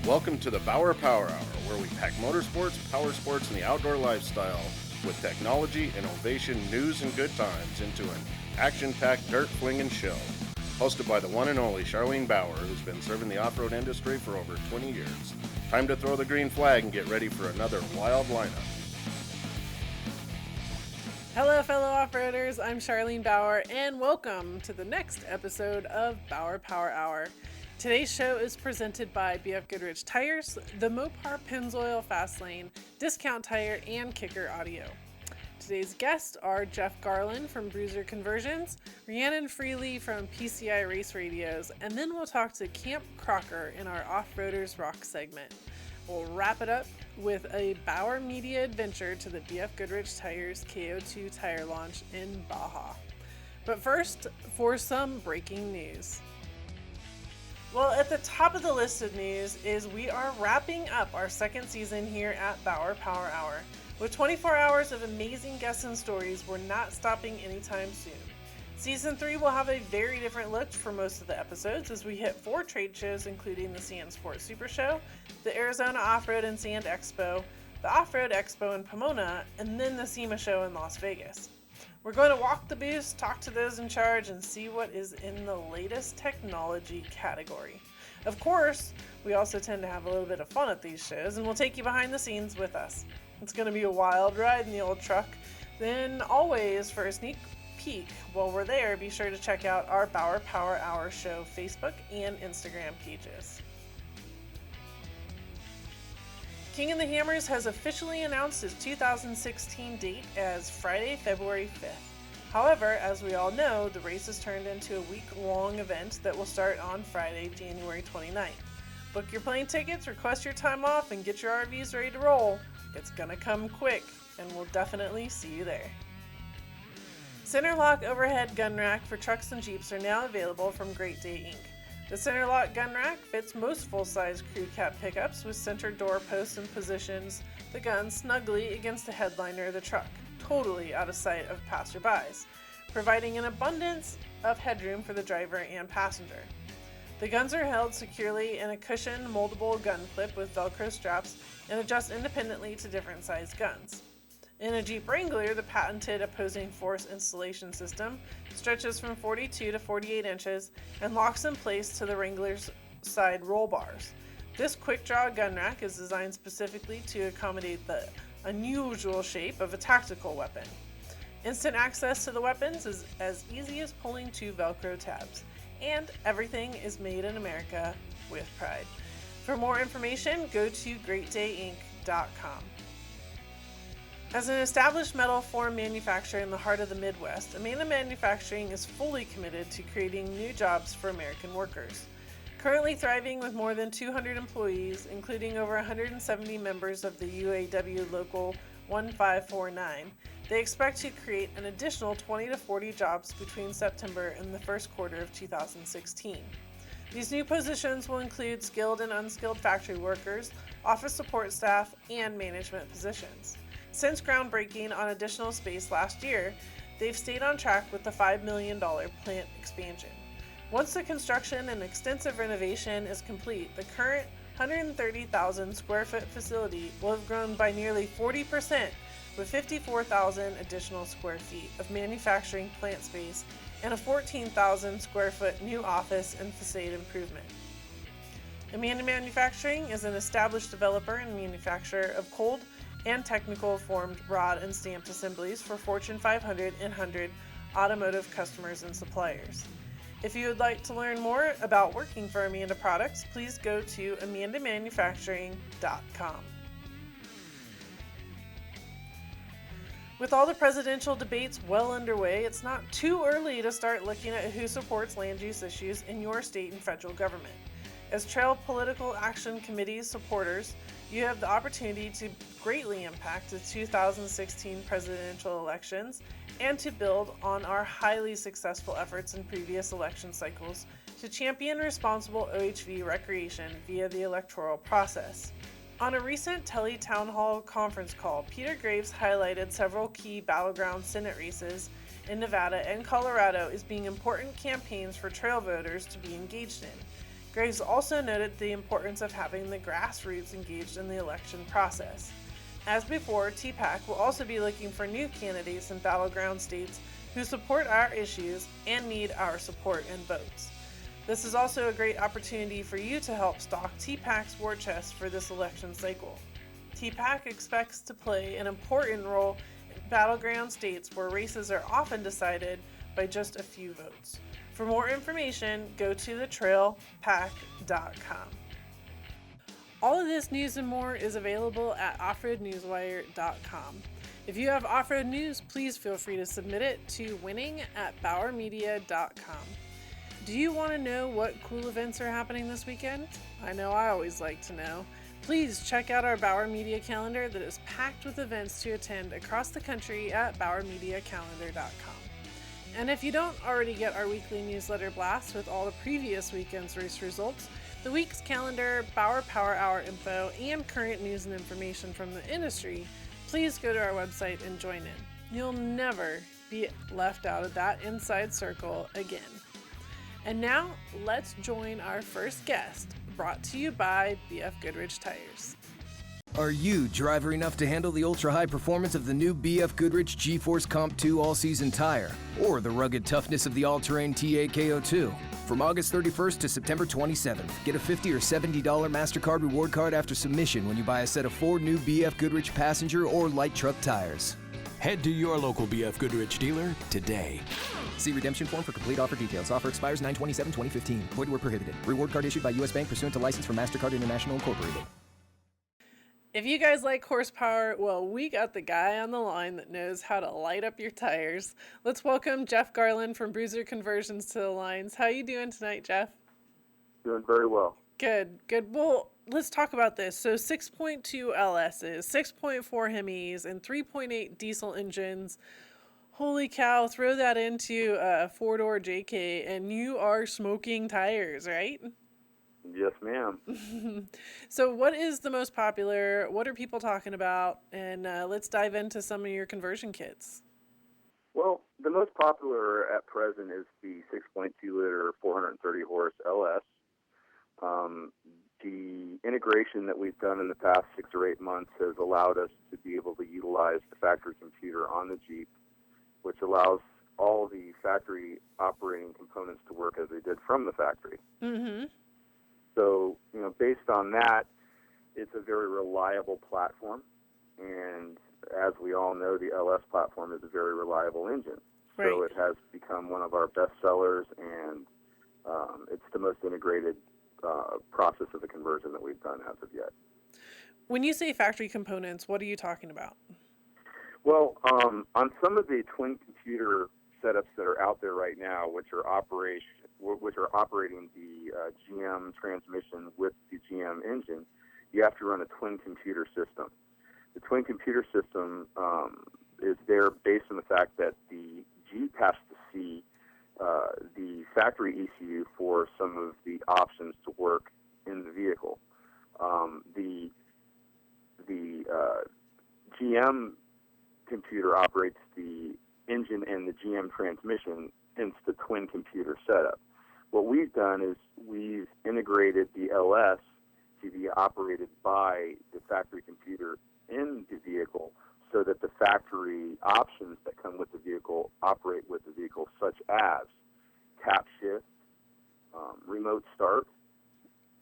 Welcome to the Bauer Power Hour, where we pack motorsports, power sports, and the outdoor lifestyle with technology, innovation, news, and good times into an action-packed dirt-flinging show. Hosted by the one and only Charlene Bauer, who's been serving the off-road industry for over 20 years. Time to throw the green flag and get ready for another wild lineup. Hello, fellow off-roaders. I'm Charlene Bauer, and welcome to the next episode of Bauer Power Hour. Today's show is presented by BFGoodrich Tires, the Mopar Pennzoil Fast Lane, Discount Tire, and Kicker Audio. Today's guests are Jeff Garland from Bruiser Conversions, Rhiannon Freiley from PCI Race Radios, and then we'll talk to Camp Crocker in our Offroaders Rock segment. We'll wrap it up with a Bauer Media adventure to the BFGoodrich Tires KO2 tire launch in Baja. But first, for some breaking news. Well, at the top of the list of news is we are wrapping up our second season here at Bauer Power Hour. With 24 hours of amazing guests and stories, we're not stopping anytime soon. Season 3 will have a very different look for most of the episodes as we hit 4 trade shows, including the Sand Sport Super Show, the Arizona Off-Road and Sand Expo, the Off-Road Expo in Pomona, and then the SEMA Show in Las Vegas. We're going to walk the booth, talk to those in charge, and see what is in the latest technology category. Of course, we also tend to have a little bit of fun at these shows, and we'll take you behind the scenes with us. It's going to be a wild ride in the old truck. Then always, for a sneak peek while we're there, be sure to check out our Bauer Power Hour Show Facebook and Instagram pages. King of the Hammers has officially announced his 2016 date as Friday, February 5th. However, as we all know, the race has turned into a week-long event that will start on Friday, January 29th. Book your plane tickets, request your time off, and get your RVs ready to roll. It's gonna come quick, and we'll definitely see you there. Center lock overhead gun rack for trucks and Jeeps are now available from Great Day Inc. The center lock gun rack fits most full-size crew cab pickups with center door posts and positions the gun snugly against the headliner of the truck, totally out of sight of passerbys, providing an abundance of headroom for the driver and passenger. The guns are held securely in a cushioned, moldable gun clip with Velcro straps and adjust independently to different size guns. In a Jeep Wrangler, the patented opposing force installation system stretches from 42 to 48 inches and locks in place to the Wrangler's side roll bars. This quick-draw gun rack is designed specifically to accommodate the unusual shape of a tactical weapon. Instant access to the weapons is as easy as pulling 2 Velcro tabs. And everything is made in America with pride. For more information, go to greatdayinc.com. As an established metal form manufacturer in the heart of the Midwest, Amanda Manufacturing is fully committed to creating new jobs for American workers. Currently thriving with more than 200 employees, including over 170 members of the UAW Local 1549, they expect to create an additional 20 to 40 jobs between September and the first quarter of 2016. These new positions will include skilled and unskilled factory workers, office support staff, and management positions. Since groundbreaking on additional space last year, they've stayed on track with the $5 million plant expansion. Once the construction and extensive renovation is complete, the current 130,000 square foot facility will have grown by nearly 40%, with 54,000 additional square feet of manufacturing plant space and a 14,000 square foot new office and facade improvement. Amanda Manufacturing is an established developer and manufacturer of cold and technical formed rod and stamped assemblies for Fortune 500 and 100 automotive customers and suppliers. If you would like to learn more about working for Amanda Products, please go to amandamanufacturing.com. With all the presidential debates well underway, it's not too early to start looking at who supports land use issues in your state and federal government. As Trail Political Action Committee's supporters, you have the opportunity to greatly impact the 2016 presidential elections and to build on our highly successful efforts in previous election cycles to champion responsible OHV recreation via the electoral process. On a recent Tele Town Hall conference call, Peter Graves highlighted several key battleground Senate races in Nevada and Colorado as being important campaigns for trail voters to be engaged in. Graves also noted the importance of having the grassroots engaged in the election process. As before, TPAC will also be looking for new candidates in battleground states who support our issues and need our support and votes. This is also a great opportunity for you to help stock TPAC's war chest for this election cycle. TPAC expects to play an important role in battleground states where races are often decided by just a few votes. For more information, go to thetrailpack.com. All of this news and more is available at offroadnewswire.com. If you have off-road news, please feel free to submit it to winning@bowermedia.com. Do you want to know what cool events are happening this weekend? I know I always like to know. Please check out our Bauer Media calendar that is packed with events to attend across the country at bowermediacalendar.com. And if you don't already get our weekly newsletter blast with all the previous weekend's race results, the week's calendar, Bauer Power Hour info, and current news and information from the industry, please go to our website and join in. You'll never be left out of that inside circle again. And now, let's join our first guest, brought to you by BFGoodrich Tires. Are you driver enough to handle the ultra-high performance of the new BFGoodrich G-Force Comp 2 all-season tire? Or the rugged toughness of the all-terrain TA KO2? From August 31st to September 27th, get a $50 or $70 MasterCard reward card after submission when you buy a set of 4 new BFGoodrich passenger or light truck tires. Head to your local BFGoodrich dealer today. See redemption form for complete offer details. Offer expires 9/27/2015. Void where prohibited. Reward card issued by U.S. Bank pursuant to license from MasterCard International Incorporated. If you guys like horsepower, well, we got the guy on the line that knows how to light up your tires. Let's welcome Jeff Garland from Bruiser Conversions to the lines. How you doing tonight, Jeff? Doing very well. Good. Well, let's talk about this. So 6.2 LSs, 6.4 Hemis, and 3.8 diesel engines. Holy cow, throw that into a 4-door JK and you are smoking tires, right? Yes, ma'am. So what is the most popular? What are people talking about? And let's dive into some of your conversion kits. Well, the most popular at present is the 6.2-liter 430 horse LS. The integration that we've done in the past 6 or 8 months has allowed us to be able to utilize the factory computer on the Jeep, which allows all the factory operating components to work as they did from the factory. Mm-hmm. So, based on that, it's a very reliable platform. And as we all know, the LS platform is a very reliable engine. Right. So it has become one of our best sellers, and it's the most integrated process of the conversion that we've done as of yet. When you say factory components, what are you talking about? Well, on some of the twin computer setups that are out there right now, which are operating the GM transmission with the GM engine, you have to run a twin computer system. The twin computer system is there based on the fact that the Jeep has to see the factory ECU for some of the options to work in the vehicle. The GM computer operates the engine and the GM transmission, hence the twin computer setup. What we've done is we've integrated the LS to be operated by the factory computer in the vehicle so that the factory options that come with the vehicle operate with the vehicle, such as tap shift, remote start,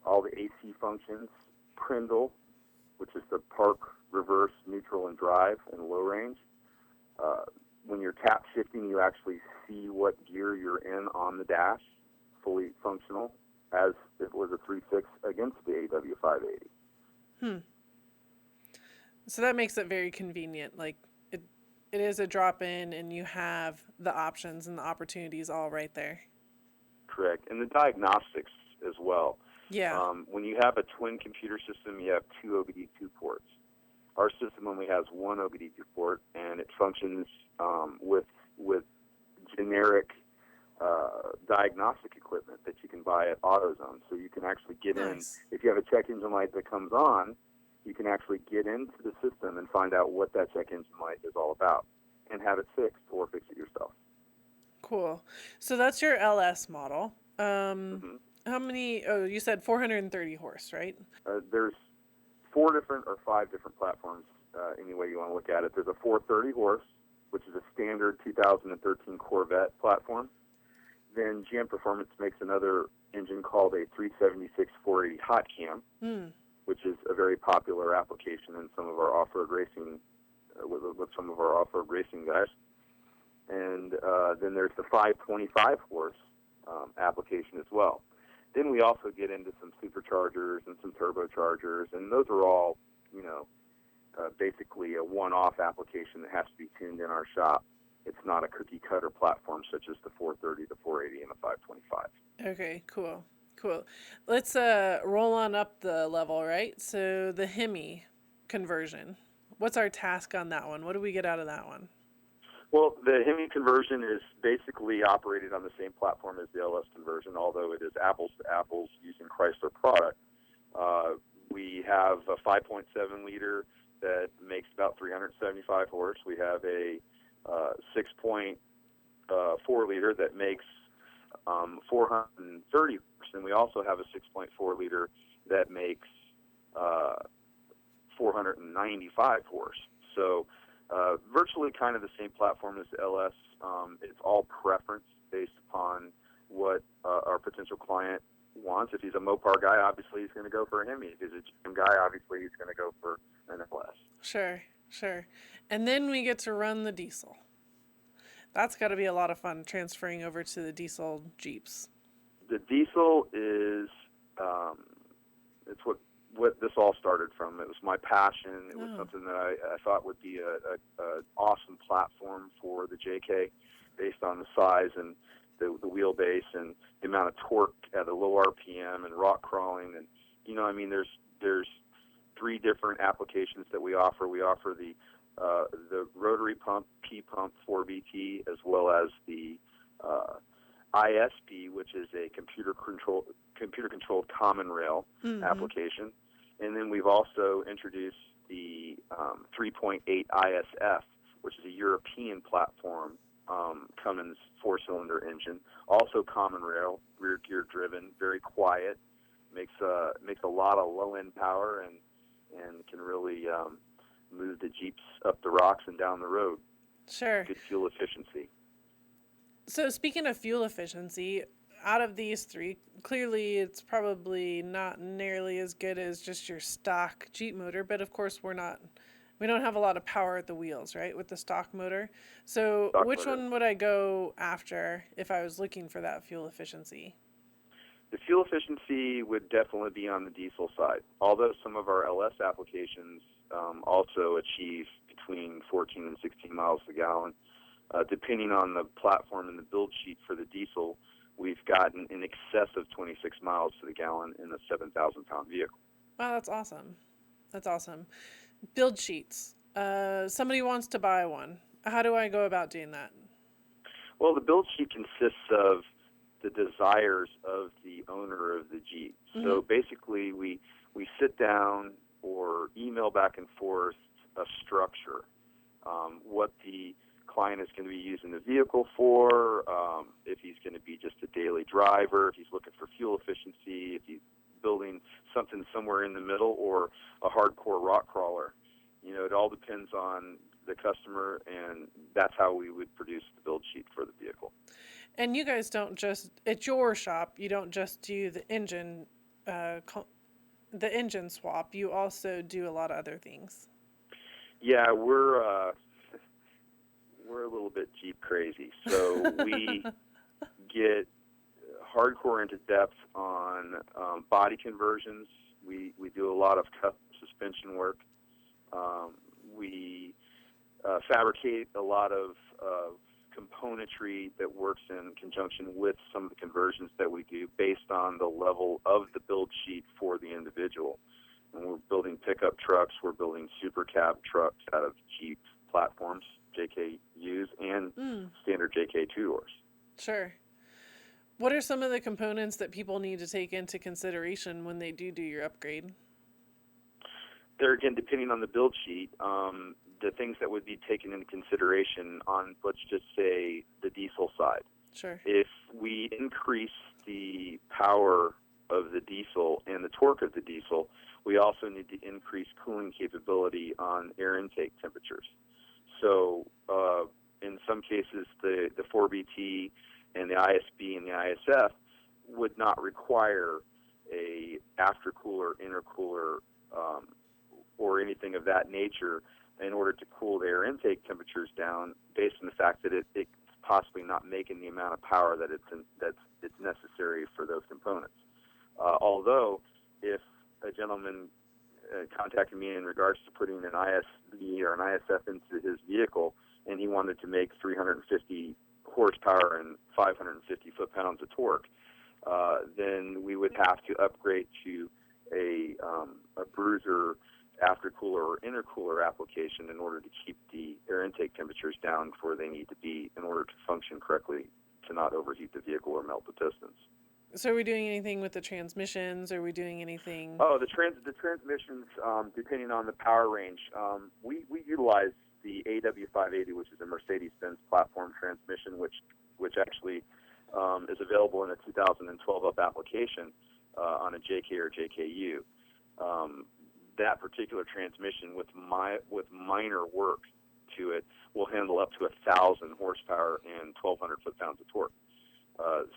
all the AC functions, Prindle, which is the park, reverse, neutral, and drive and low range. When you're tap shifting, you actually see what gear you're in on the dash, fully functional, as it was a 3.6 against the AW580. So that makes it very convenient. Like it is a drop-in, and you have the options and the opportunities all right there. Correct, and the diagnostics as well. Yeah. When you have a twin computer system, you have 2 OBD2 ports. Our system only has 1 OBD2 port, and it functions with generic diagnostic equipment that you can buy at AutoZone. So you can actually get in. If you have a check engine light that comes on, you can actually get into the system and find out what that check engine light is all about and have it fixed or fix it yourself. Cool. So that's your LS model. How many? Oh, you said 430 horse, right? There's 4 different or 5 different platforms, any way you want to look at it. There's a 430 horse, which is a standard 2013 Corvette platform. Then GM Performance makes another engine called a 376 480 hot cam, which is a very popular application in some of our off-road racing, with some of our off-road racing guys. And then there's the 525 horse application as well. Then we also get into some superchargers and some turbochargers, and those are all, basically a one-off application that has to be tuned in our shop. It's not a cookie-cutter platform such as the 430, the 480, and the 525. Okay, cool. Let's roll on up the level, right? So the Hemi conversion. What's our task on that one? What do we get out of that one? Well, the Hemi conversion is basically operated on the same platform as the LS conversion, although it is apples to apples using Chrysler product. We have a 5.7 liter that makes about 375 horse. We have a 6.4 liter that makes 430 horse, and we also have a 6.4 liter that makes 495 horse. So virtually kind of the same platform as the LS. It's all preference based upon what our potential client wants. If he's a Mopar guy, obviously he's going to go for a Hemi. If he's a GM guy, obviously he's going to go for an LS. Sure. And then we get to run the diesel. That's got to be a lot of fun, transferring over to the diesel Jeeps. The diesel is, it's what this all started from. It was my passion. It was something that I thought would be an awesome platform for the JK based on the size and the wheelbase and the amount of torque at a low RPM and rock crawling. And, there's 3 different applications that we offer. We offer the rotary pump, P-pump 4BT, as well as the ISP, which is a computer-controlled common rail application. And then we've also introduced the 3.8 ISF, which is a European platform, Cummins 4-cylinder engine, also common rail, rear gear driven, very quiet, makes a lot of low-end power and can really move the Jeeps up the rocks and down the road. Sure. Good fuel efficiency. So speaking of fuel efficiency, out of these 3, clearly it's probably not nearly as good as just your stock Jeep motor, but of course we don't have a lot of power at the wheels, right, with the stock motor. So which one would I go after if I was looking for that fuel efficiency? The fuel efficiency would definitely be on the diesel side, although some of our LS applications also achieve between 14 and 16 miles per gallon. Depending on the platform and the build sheet for the diesel, we've gotten in excess of 26 miles to the gallon in a 7,000-pound vehicle. Wow, that's awesome. Build sheets. Somebody wants to buy one. How do I go about doing that? Well, the build sheet consists of the desires of the owner of the Jeep. So basically, we sit down or email back and forth a structure, what the client is going to be using the vehicle for, if he's going to be just a daily driver, if he's looking for fuel efficiency, if he's building something somewhere in the middle, or a hardcore rock crawler. It all depends on the customer, and that's how we would produce the build sheet for the vehicle. And you guys don't just, at your shop, you don't just do the engine swap. You also do a lot of other things. Yeah, we're a little bit Jeep crazy. So we get hardcore into depth on body conversions. We do a lot of custom suspension work. We fabricate a lot of componentry that works in conjunction with some of the conversions that we do based on the level of the build sheet for the individual. And we're building pickup trucks, we're building super cab trucks out of Jeep platforms, JKUs, and standard JK two-doors. Sure. What are some of the components that people need to take into consideration when they do your upgrade? There again, depending on the build sheet, the things that would be taken into consideration on, let's just say, the diesel side. Sure. If we increase the power of the diesel and the torque of the diesel, we also need to increase cooling capability on air intake temperatures. So in some cases, the 4BT and the ISB and the ISF would not require a aftercooler, intercooler, or anything of that nature in order to cool the air intake temperatures down, based on the fact that it's possibly not making the amount of power that it's necessary for those components. Although, if a gentleman contacted me in regards to putting an ISB or an ISF into his vehicle, and he wanted to make 350 horsepower and 550 foot-pounds of torque, then we would have to upgrade to a Bruiser aftercooler or intercooler application in order to keep the air intake temperatures down where they need to be in order to function correctly, to not overheat the vehicle or melt the pistons. So are we doing anything with the transmissions? Are we doing anything? Oh, the transmissions, depending on the power range, we utilize the AW580, which is a Mercedes-Benz platform transmission, which actually is available in a 2012 up application on a JK or JKU. That particular transmission, with minor work to it, will handle up to 1,000 horsepower and 1,200 foot-pounds of torque.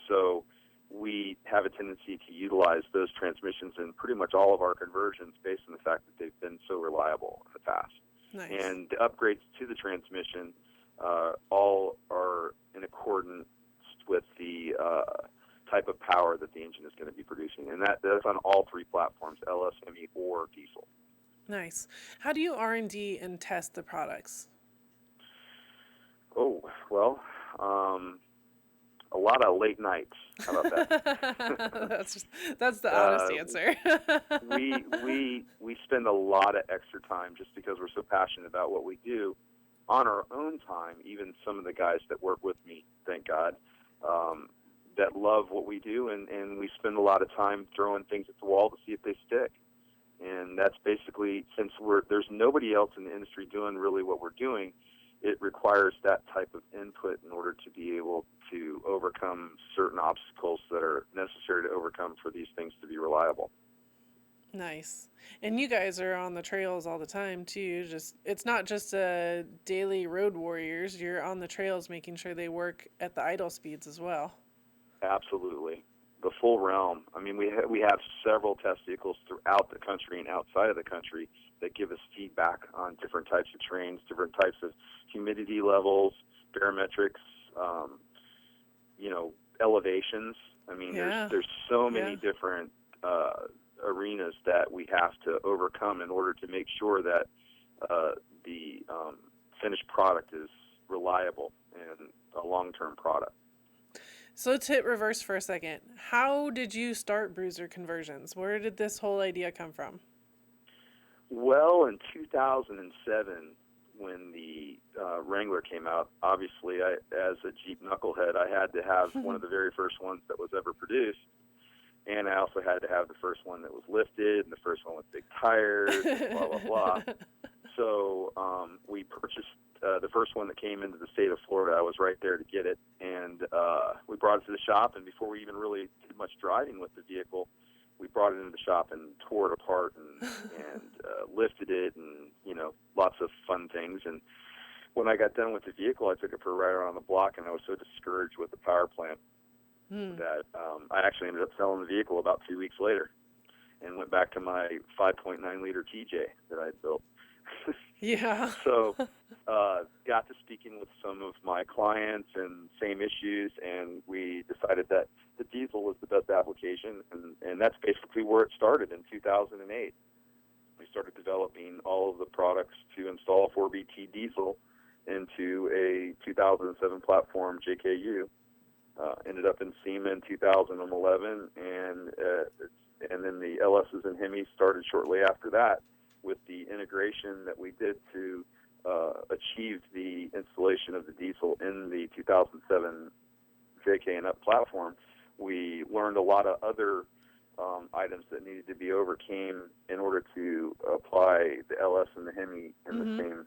So we have a tendency to utilize those transmissions in pretty much all of our conversions based on the fact that they've been so reliable in the past. Nice. And the upgrades to the transmission all are in accordance with the type of power that the engine is going to be producing. And that's on all three platforms, LS, Hemi, or diesel. Nice. How do you R&D and test the products? Oh, well, a lot of late nights. How about that? that's the honest answer. we spend a lot of extra time just because we're so passionate about what we do on our own time. Even some of the guys that work with me, thank God, that love what we do, and we spend a lot of time throwing things at the wall to see if they stick. And that's basically, since there's nobody else in the industry doing really what we're doing, it requires that type of input in order to be able to overcome certain obstacles that are necessary to overcome for these things to be reliable. Nice. And you guys are on the trails all the time too. It's not just a daily road warriors. You're on the trails making sure they work at the idle speeds as well. Absolutely. The full realm. I mean, we have several test vehicles throughout the country and outside of the country that give us feedback on different types of terrains, different types of humidity levels, barometrics, elevations. I mean, there's so many different arenas that we have to overcome in order to make sure that the finished product is reliable and a long-term product. So let's hit reverse for a second. How did you start Bruiser Conversions? Where did this whole idea come from? Well, in 2007, when the Wrangler came out, obviously, as a Jeep knucklehead, I had to have one of the very first ones that was ever produced. And I also had to have the first one that was lifted and the first one with big tires, and blah, blah, blah. So we purchased the first one that came into the state of Florida. I was right there to get it. And we brought it to the shop. And before we even really did much driving with the vehicle, we brought it into the shop and tore it apart and lifted it and, lots of fun things. And when I got done with the vehicle, I took it for a ride around the block, and I was so discouraged with the power plant that I actually ended up selling the vehicle about 2 weeks later and went back to my 5.9-liter TJ that I had built. Yeah. So got to speaking with some of my clients and same issues, and we decided that the diesel was the best application, and that's basically where it started in 2008. We started developing all of the products to install 4BT diesel into a 2007 platform JKU. Ended up in SEMA in 2011, and then the LSs and Hemis started shortly after that with the integration that we did to achieve the installation of the diesel in the 2007 JK and up platform. We learned a lot of other items that needed to be overcame in order to apply the LS and the Hemi in the same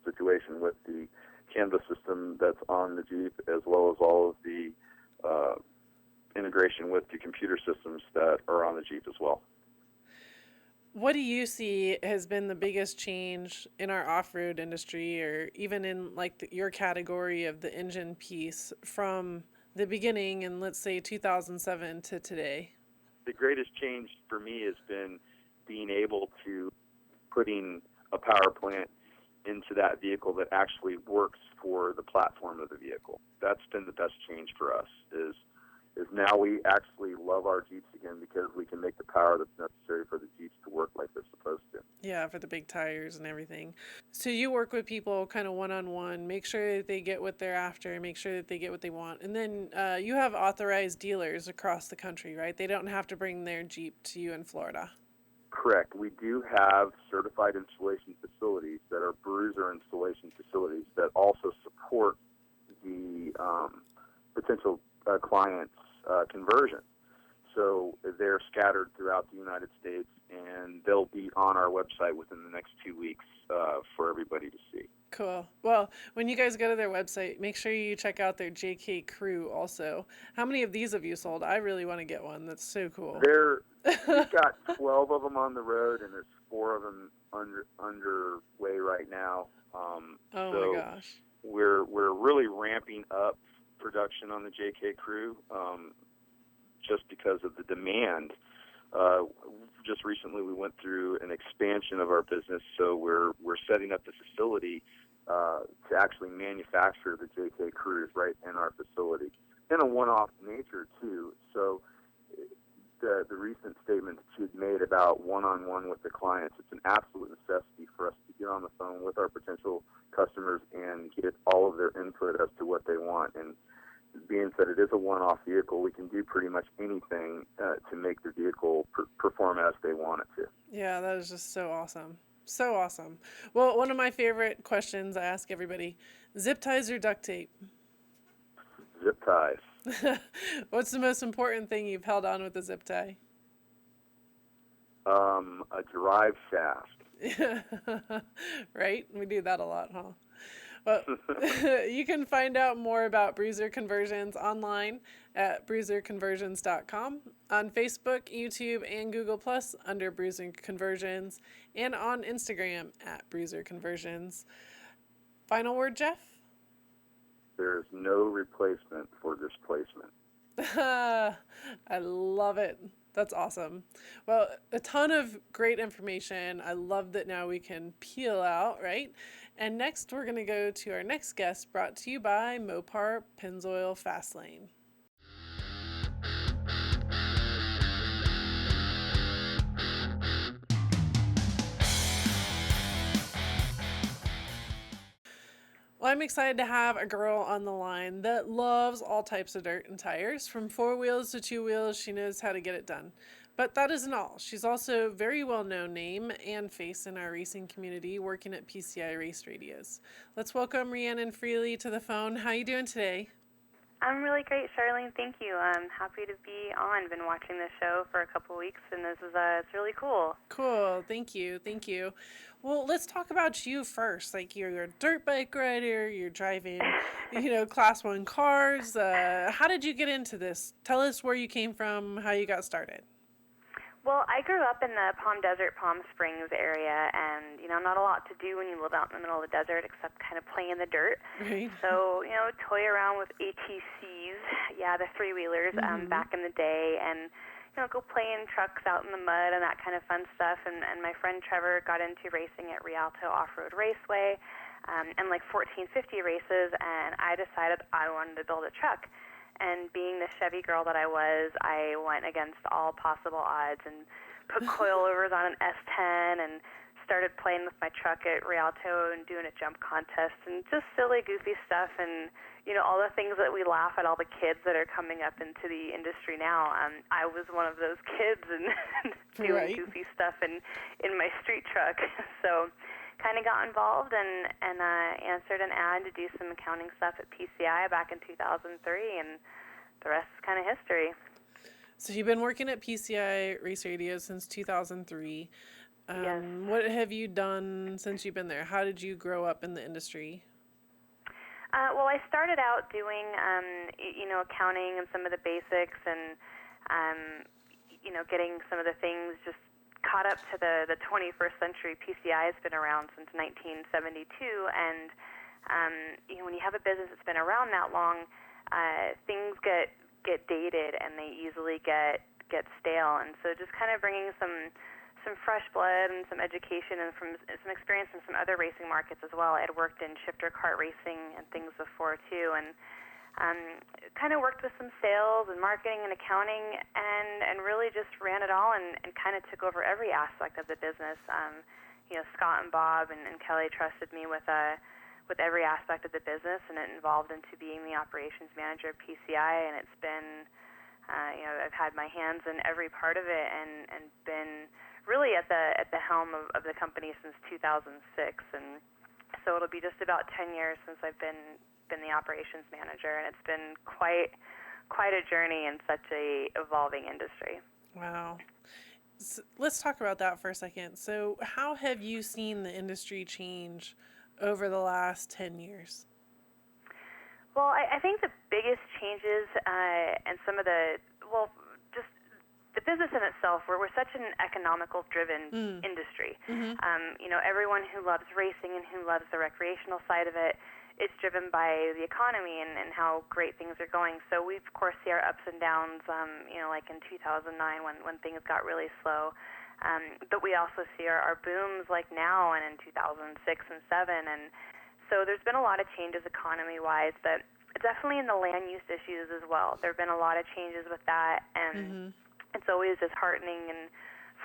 situation with the canvas system that's on the Jeep, as well as all of the integration with the computer systems that are on the Jeep as well. What do you see has been the biggest change in our off-road industry, or even in like your category of the engine piece from the beginning in, let's say, 2007 to today? The greatest change for me has been being able to putting a power plant into that vehicle that actually works for the platform of the vehicle. That's been the best change for us, is now we actually love our Jeeps again because we can make the power that's necessary for the Jeeps to work like they're supposed to. Yeah, for the big tires and everything. So you work with people kind of one-on-one, make sure that they get what they're after, make sure that they get what they want. And then you have authorized dealers across the country, right? They don't have to bring their Jeep to you in Florida. Correct. We do have certified installation facilities that are Bruiser installation facilities that also support the potential client's conversion. So they're scattered throughout the United States, and they'll be on our website within the next 2 weeks for everybody to see. Cool. Well, when you guys go to their website, make sure you check out their JK Crew also. How many of these have you sold? I really want to get one. That's so cool. We've got 12 of them on the road, and there's 4 of them underway right now. My gosh. We're really ramping up production on the JK Crew just because of the demand. Just recently, we went through an expansion of our business, so we're setting up the facility to actually manufacture the JK Crews right in our facility, in a one-off nature too. So the recent statement that you'd made about one-on-one with the clients, it's an absolute necessity for us to get on the phone with our potential customers and get all of their input as to what they want. And being that it is a one-off vehicle, we can do pretty much anything to make the vehicle perform as they want it to. Yeah, that is just so awesome. So awesome. Well, one of my favorite questions I ask everybody, zip ties or duct tape? Zip ties. What's the most important thing you've held on with a zip tie? A drive shaft. Right? We do that a lot, huh? Well, you can find out more about Bruiser Conversions online at bruiserconversions.com, on Facebook, YouTube, and Google Plus under Bruiser Conversions, and on Instagram at Bruiser Conversions. Final word, Jeff? There's no replacement for displacement. I love it. That's awesome. Well, a ton of great information. I love that now we can peel out, right? And next, we're going to go to our next guest, brought to you by Mopar Pennzoil Fastlane. Well, I'm excited to have a girl on the line that loves all types of dirt and tires. From 4 wheels to 2 wheels, she knows how to get it done. But that isn't all. She's also a very well-known name and face in our racing community, working at PCI Race Radios. Let's welcome Rhiannon Freiley to the phone. How you doing today? I'm really great, Charlene. Thank you. I'm happy to be on. Been watching this show for a couple weeks, and this is it's really cool. Cool. Thank you. Thank you. Well, let's talk about you first. Like, you're a dirt bike rider. You're driving, Class 1 cars. How did you get into this? Tell us where you came from, how you got started. Well, I grew up in the Palm Desert, Palm Springs area, and, not a lot to do when you live out in the middle of the desert except kind of play in the dirt. Right. So, toy around with ATCs, the three-wheelers, back in the day, and, go play in trucks out in the mud and that kind of fun stuff. And my friend Trevor got into racing at Rialto Off-Road Raceway and like 1450 races, and I decided I wanted to build a truck. And being the Chevy girl that I was, I went against all possible odds and put coilovers on an S10 and started playing with my truck at Rialto and doing a jump contest and just silly, goofy stuff. And, all the things that we laugh at all the kids that are coming up into the industry now. I was one of those kids and doing goofy stuff in my street truck. So kind of got involved and answered an ad to do some accounting stuff at PCI back in 2003, and the rest is kind of history. So you've been working at PCI Race Radio since 2003. Yes. What have you done since you've been there? How did you grow up in the industry? Well, I started out doing, accounting and some of the basics and, getting some of the things just caught up to the 21st century. PCI has been around since 1972, and, when you have a business that's been around that long, things get dated and they easily get stale. And so just kind of bringing some fresh blood and some education and from some experience from some other racing markets as well. I had worked in shifter kart racing and things before too, and kind of worked with some sales and marketing and accounting, and really just ran it all and kind of took over every aspect of the business. Scott and Bob and Kelly trusted me with every aspect of the business, and it evolved into being the operations manager of PCI, and it's been, I've had my hands in every part of it and been really at the helm of the company since 2006, and so it'll be just about 10 years since I've been the operations manager, and it's been quite a journey in such a evolving industry. Wow. So let's talk about that for a second. So how have you seen the industry change over the last 10 years? Well, I think the biggest changes and some of just the business in itself, we're such an economical-driven industry. Mm-hmm. Everyone who loves racing and who loves the recreational side of it, it's driven by the economy and how great things are going. So we, of course, see our ups and downs, like in 2009 when things got really slow. But we also see our booms like now and in 2006 and 2007. And so there's been a lot of changes economy-wise, but definitely in the land use issues as well. There have been a lot of changes with that, and it's always disheartening and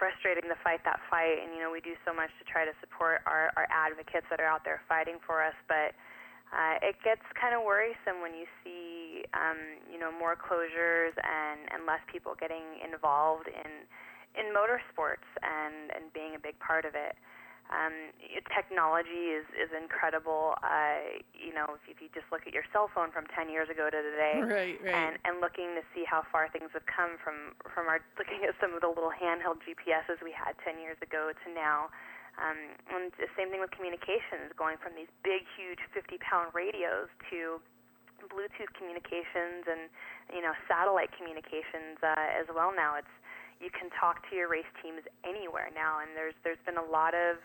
frustrating to fight that fight. And, we do so much to try to support our advocates that are out there fighting for us, but it gets kind of worrisome when you see, more closures and less people getting involved in motorsports and being a big part of it. Technology is incredible. If you just look at your cell phone from 10 years ago to today, right. and looking to see how far things have come from our looking at some of the little handheld GPSs we had 10 years ago to now. And the same thing with communications, going from these big, huge 50-pound radios to Bluetooth communications and, satellite communications as well now. You can talk to your race teams anywhere now, and there's been a lot of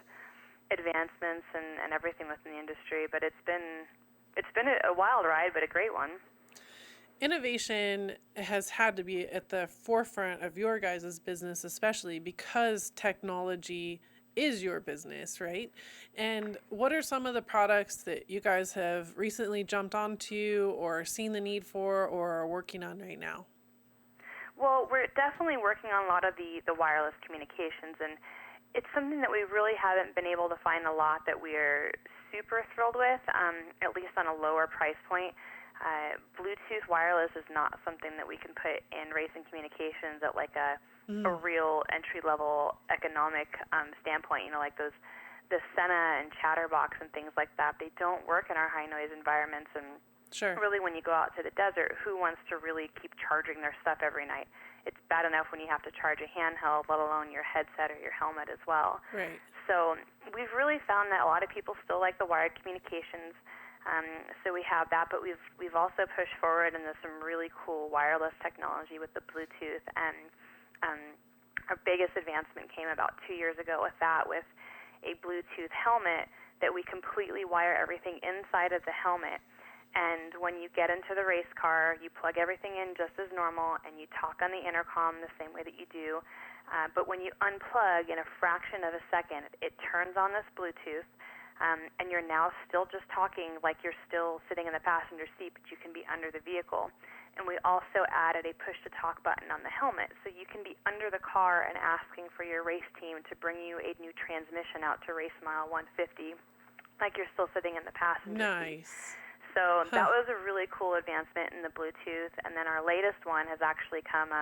advancements and everything within the industry, but it's been a wild ride, but a great one. Innovation has had to be at the forefront of your guys' business, especially because technology is your business, right? And what are some of the products that you guys have recently jumped onto or seen the need for or are working on right now? Well, we're definitely working on a lot of the wireless communications, and it's something that we really haven't been able to find a lot that we're super thrilled with, at least on a lower price point. Bluetooth wireless is not something that we can put in racing communications at like a real entry-level economic standpoint, like the SEMA and Chatterbox and things like that. They don't work in our high-noise environments, and sure. Really when you go out to the desert, who wants to really keep charging their stuff every night? It's bad enough when you have to charge a handheld, let alone your headset or your helmet as well. Right. So we've really found that a lot of people still like the wired communications. So we have that, but we've also pushed forward into some really cool wireless technology with the Bluetooth, and our biggest advancement came about 2 years ago with a Bluetooth helmet that we completely wire everything inside of the helmet. And when you get into the race car, you plug everything in just as normal, and you talk on the intercom the same way that you do. But when you unplug in a fraction of a second, it turns on this Bluetooth, and you're now still just talking like you're still sitting in the passenger seat, but you can be under the vehicle. And we also added a push-to-talk button on the helmet, so you can be under the car and asking for your race team to bring you a new transmission out to race mile 150, like you're still sitting in the passenger seat. Nice. So that was a really cool advancement in the Bluetooth. And then our latest one has actually come,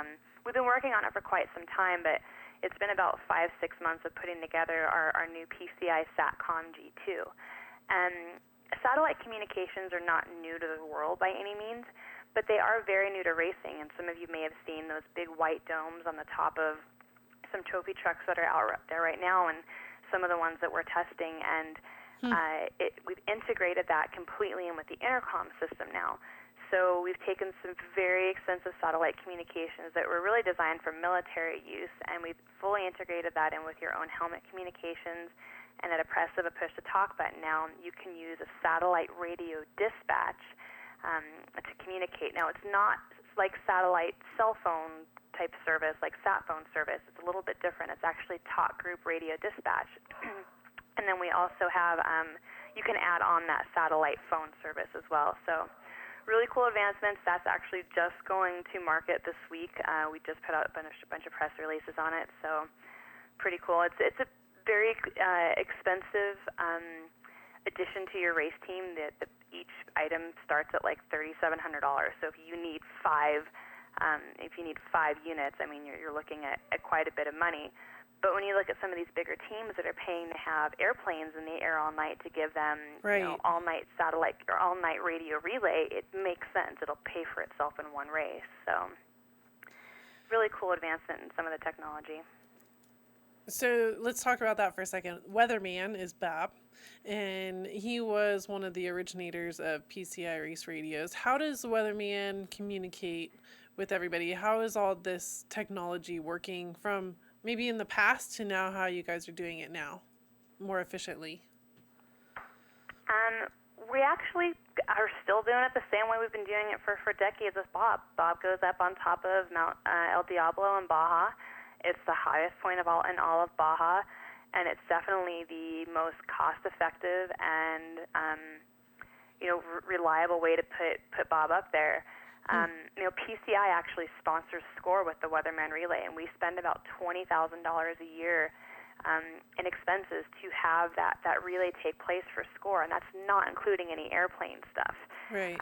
we've been working on it for quite some time, but it's been about 5-6 months of putting together our new PCI SATCOM G2. And satellite communications are not new to the world by any means, but they are very new to racing. And some of you may have seen those big white domes on the top of some trophy trucks that are out there right now, and some of the ones that we're testing. And We've integrated that completely in with the intercom system now. So we've taken some very expensive satellite communications that were really designed for military use, and we've fully integrated that in with your own helmet communications. And at a press of a push-to-talk button now, you can use a satellite radio dispatch to communicate. Now, it's not like satellite cell phone type service, like sat phone service. It's a little bit different. It's actually talk group radio dispatch. And then we also have, you can add on that satellite phone service as well. So really cool advancements. That's actually just going to market this week. We just put out a bunch of press releases on it. So pretty cool. It's a very expensive addition to your race team. Each item starts at like $3,700. So if you need five units, I mean, you're looking at quite a bit of money. But when you look at some of these bigger teams that are paying to have airplanes in the air all night to give them all-night satellite or all-night radio relay, it makes sense. It'll pay for itself in one race. So really cool advancement in some of the technology. So let's talk about that for a second. Weatherman is Bab, and he was one of the originators of PCI race radios. How does Weatherman communicate with everybody? How is all this technology working from maybe in the past to now how you guys are doing it now more efficiently? We actually are still doing it the same way we've been doing it for decades with Bob. Bob goes up on top of Mount El Diablo in Baja. It's the highest point in all of Baja, and it's definitely the most cost-effective and reliable way to put Bob up there. PCI actually sponsors SCORE with the Weatherman Relay, and we spend about $20,000 a year in expenses to have that relay take place for SCORE, and that's not including any airplane stuff. Right.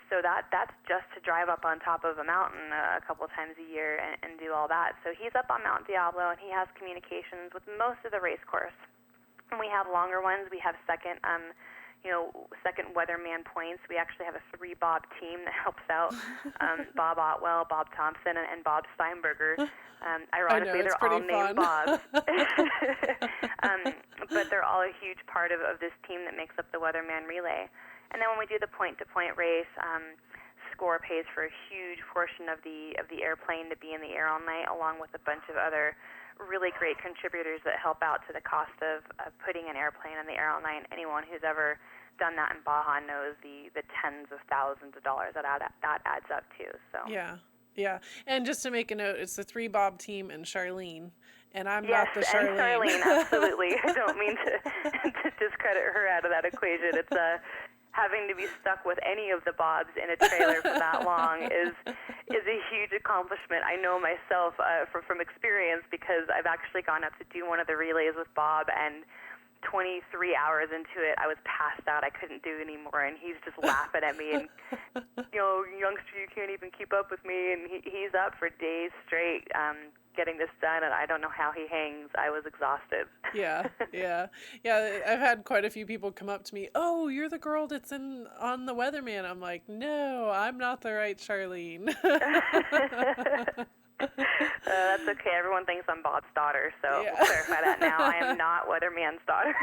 So that's just to drive up on top of a mountain a couple of times a year and do all that. So he's up on Mount Diablo, and he has communications with most of the race course. And we have longer ones. We have second Weatherman points. We actually have a 3-Bob team that helps out. Bob Otwell, Bob Thompson, and Bob Steinberger. Ironically, they're all named Bobs. But they're all a huge part of this team that makes up the Weatherman Relay. And then when we do the point-to-point race, SCORE pays for a huge portion of the airplane to be in the air all night, along with a bunch of other really great contributors that help out to the cost of putting an airplane in the air all night. Anyone who's ever done that in Baja knows the tens of thousands of dollars that adds up to. So yeah. And just to make a note, it's the 3-Bob team and Charlene, and I'm not the Charlene. Yes, and Charlene, absolutely. I don't mean to discredit her out of that equation. It's having to be stuck with any of the Bobs in a trailer for that long is a huge accomplishment. I know myself from experience, because I've actually gone up to do one of the relays with Bob, and 23 hours into it, I was passed out. I couldn't do anymore, and he's just laughing at me and, youngster, you can't even keep up with me. And he's up for days straight getting this done, and I don't know how he hangs. I was exhausted. Yeah. I've had quite a few people come up to me, oh, you're the girl that's on the Weatherman. I'm like, no, I'm not the right Charlene. That's okay. Everyone thinks I'm Bob's daughter, so we'll clarify that now. I am not Weatherman's daughter.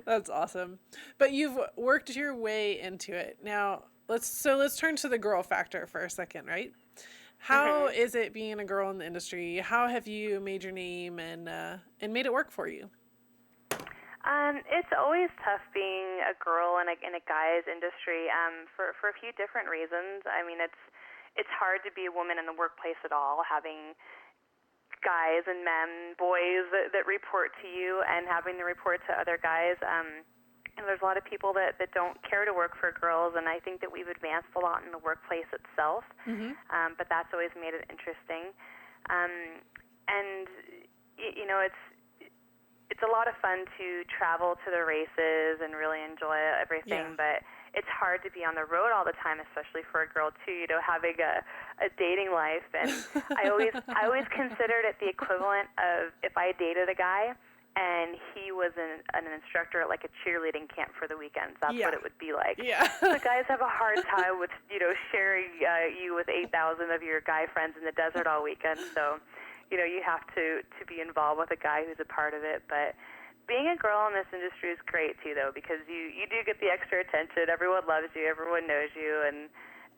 That's awesome. But you've worked your way into it. Now, let's turn to the girl factor for a second, right? How is it being a girl in the industry? How have you made your name and made it work for you? It's always tough being a girl in a guy's industry for a few different reasons. I mean, it's hard to be a woman in the workplace at all, having guys and men, boys that report to you and having to report to other guys. And there's a lot of people that don't care to work for girls, and I think that we've advanced a lot in the workplace itself, but that's always made it interesting. It's a lot of fun to travel to the races and really enjoy everything, but it's hard to be on the road all the time, especially for a girl too, having a dating life. And I always considered it the equivalent of if I dated a guy and he was an instructor at like a cheerleading camp for the weekends. That's what it would be like. The guys have a hard time with, sharing you with 8,000 of your guy friends in the desert all weekend. So, you have to be involved with a guy who's a part of it. But being a girl in this industry is great too, though, because you do get the extra attention. Everyone loves you. Everyone knows you, and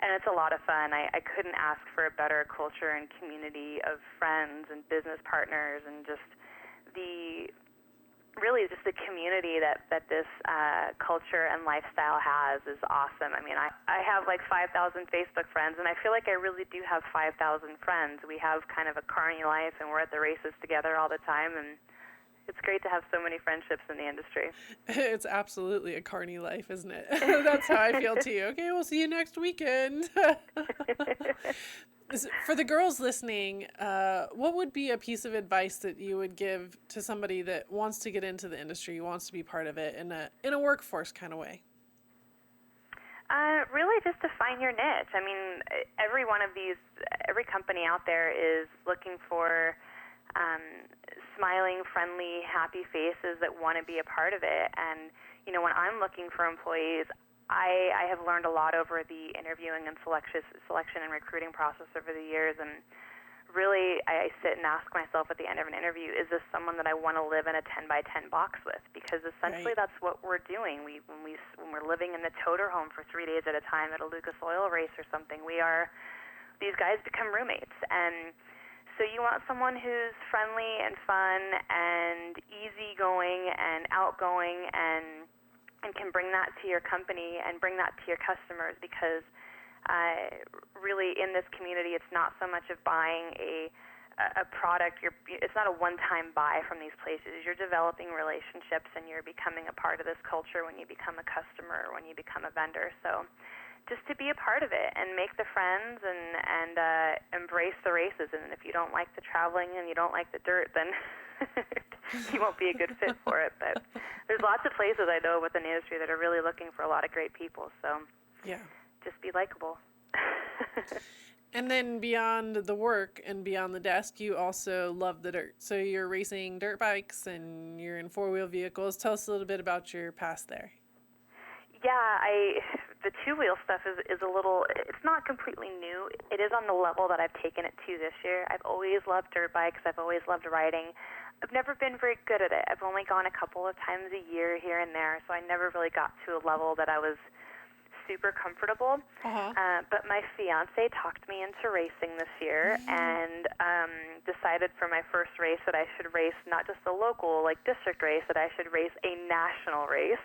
it's a lot of fun. I couldn't ask for a better culture and community of friends and business partners, and just the community that this culture and lifestyle has is awesome. I mean, I have like 5,000 Facebook friends, and I feel like I really do have 5,000 friends. We have kind of a carny life, and we're at the races together all the time, and it's great to have so many friendships in the industry. It's absolutely a carny life, isn't it? That's how I feel too. Okay, we'll see you next weekend. For the girls listening, what would be a piece of advice that you would give to somebody that wants to get into the industry, wants to be part of it in a workforce kind of way? Really just to find your niche. I mean, every company out there is looking for smiling, friendly, happy faces that want to be a part of it. And, you know, when I'm looking for employees, I have learned a lot over the interviewing and selection and recruiting process over the years. And really, I sit and ask myself at the end of an interview, is this someone that I want to live in a 10 by 10 box with? Because essentially that's what we're doing. When we're living in the toter home for 3 days at a time at a Lucas Oil race or something, these guys become roommates. And so you want someone who's friendly and fun and easygoing and outgoing and can bring that to your company and bring that to your customers, because really in this community it's not so much of buying a product. It's not a one-time buy from these places. You're developing relationships and you're becoming a part of this culture when you become a customer or when you become a vendor. So just to be a part of it and make the friends and embrace the races. And if you don't like the traveling and you don't like the dirt, then you won't be a good fit for it. But there's lots of places I know within the industry that are really looking for a lot of great people. So yeah, just be likable. And then beyond the work and beyond the desk, you also love the dirt. So you're racing dirt bikes and you're in four-wheel vehicles. Tell us a little bit about your past there. Yeah, the two-wheel stuff is a little, it's not completely new. It is on the level that I've taken it to this year. I've always loved dirt bikes. I've always loved riding. I've never been very good at it. I've only gone a couple of times a year here and there, so I never really got to a level that I was super comfortable. But my fiance talked me into racing this year and decided for my first race that I should race not just a local, like district race, that I should race a national race.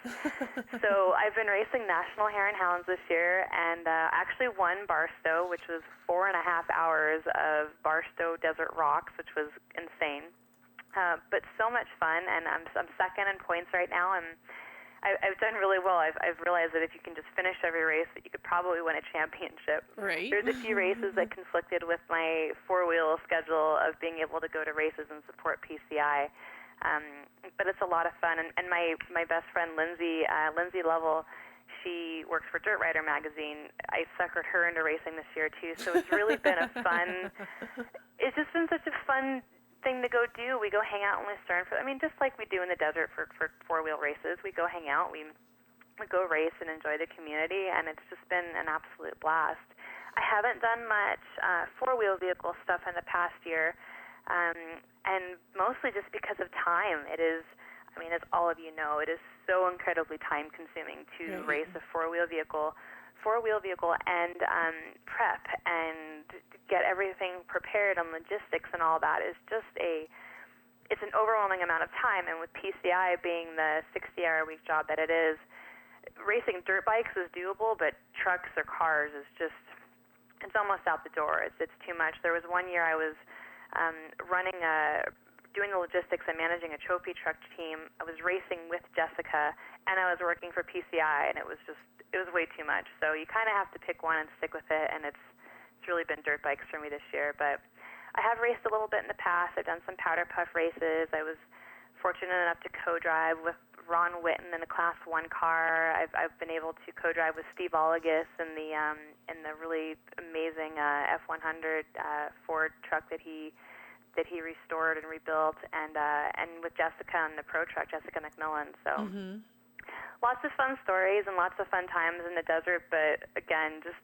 So I've been racing national hare and hounds this year, and actually won Barstow, which was 4.5 hours of Barstow Desert Rocks, which was insane. But so much fun, and I'm second in points right now, and I've done really well. I've realized that if you can just finish every race, that you could probably win a championship. Right. There's a few races that conflicted with my four-wheel schedule of being able to go to races and support PCI. But it's a lot of fun. And my best friend, Lindsay Lovell, she works for Dirt Rider magazine. I suckered her into racing this year, too. So it's really been it's just been such a fun thing to go do. We go hang out in Lucerne just like we do in the desert for four-wheel races. We go hang out, we go race and enjoy the community, and it's just been an absolute blast. I haven't done much four-wheel vehicle stuff in the past year, and mostly just because of time. It is, as all of you know, it is so incredibly time-consuming to race a four-wheel vehicle and prep and get everything prepared and logistics and all that is just it's an overwhelming amount of time. And with PCI being the 60-hour-a-week job that it is, racing dirt bikes is doable, but trucks or cars is just, it's almost out the door. It's too much. There was one year I was doing the logistics and managing a trophy truck team. I was racing with Jessica, and I was working for PCI, and it was way too much. So you kind of have to pick one and stick with it, and it's really been dirt bikes for me this year. But I have raced a little bit in the past. I've done some powder puff races. I was fortunate enough to co-drive with Ron Whitten in a Class 1 car. I've been able to co-drive with Steve Olagus in the really amazing F100 Ford truck that he restored and rebuilt, and with Jessica in the pro truck, Jessica McMillan. So lots of fun stories and lots of fun times in the desert, but again, just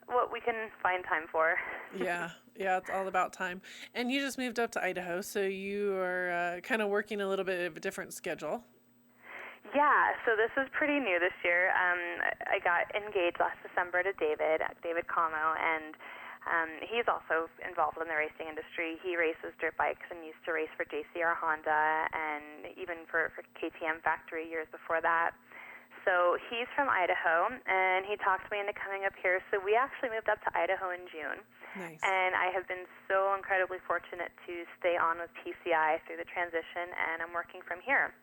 what we can find time for. Yeah, it's all about time. And you just moved up to Idaho, so you are kind of working a little bit of a different schedule. Yeah, so this is pretty new this year. I got engaged last December to David Como, and he's also involved in the racing industry. He races dirt bikes and used to race for JCR Honda and even for KTM Factory years before that. So he's from Idaho, and he talked me into coming up here. So we actually moved up to Idaho in June. Nice. And I have been so incredibly fortunate to stay on with PCI through the transition, and I'm working from here.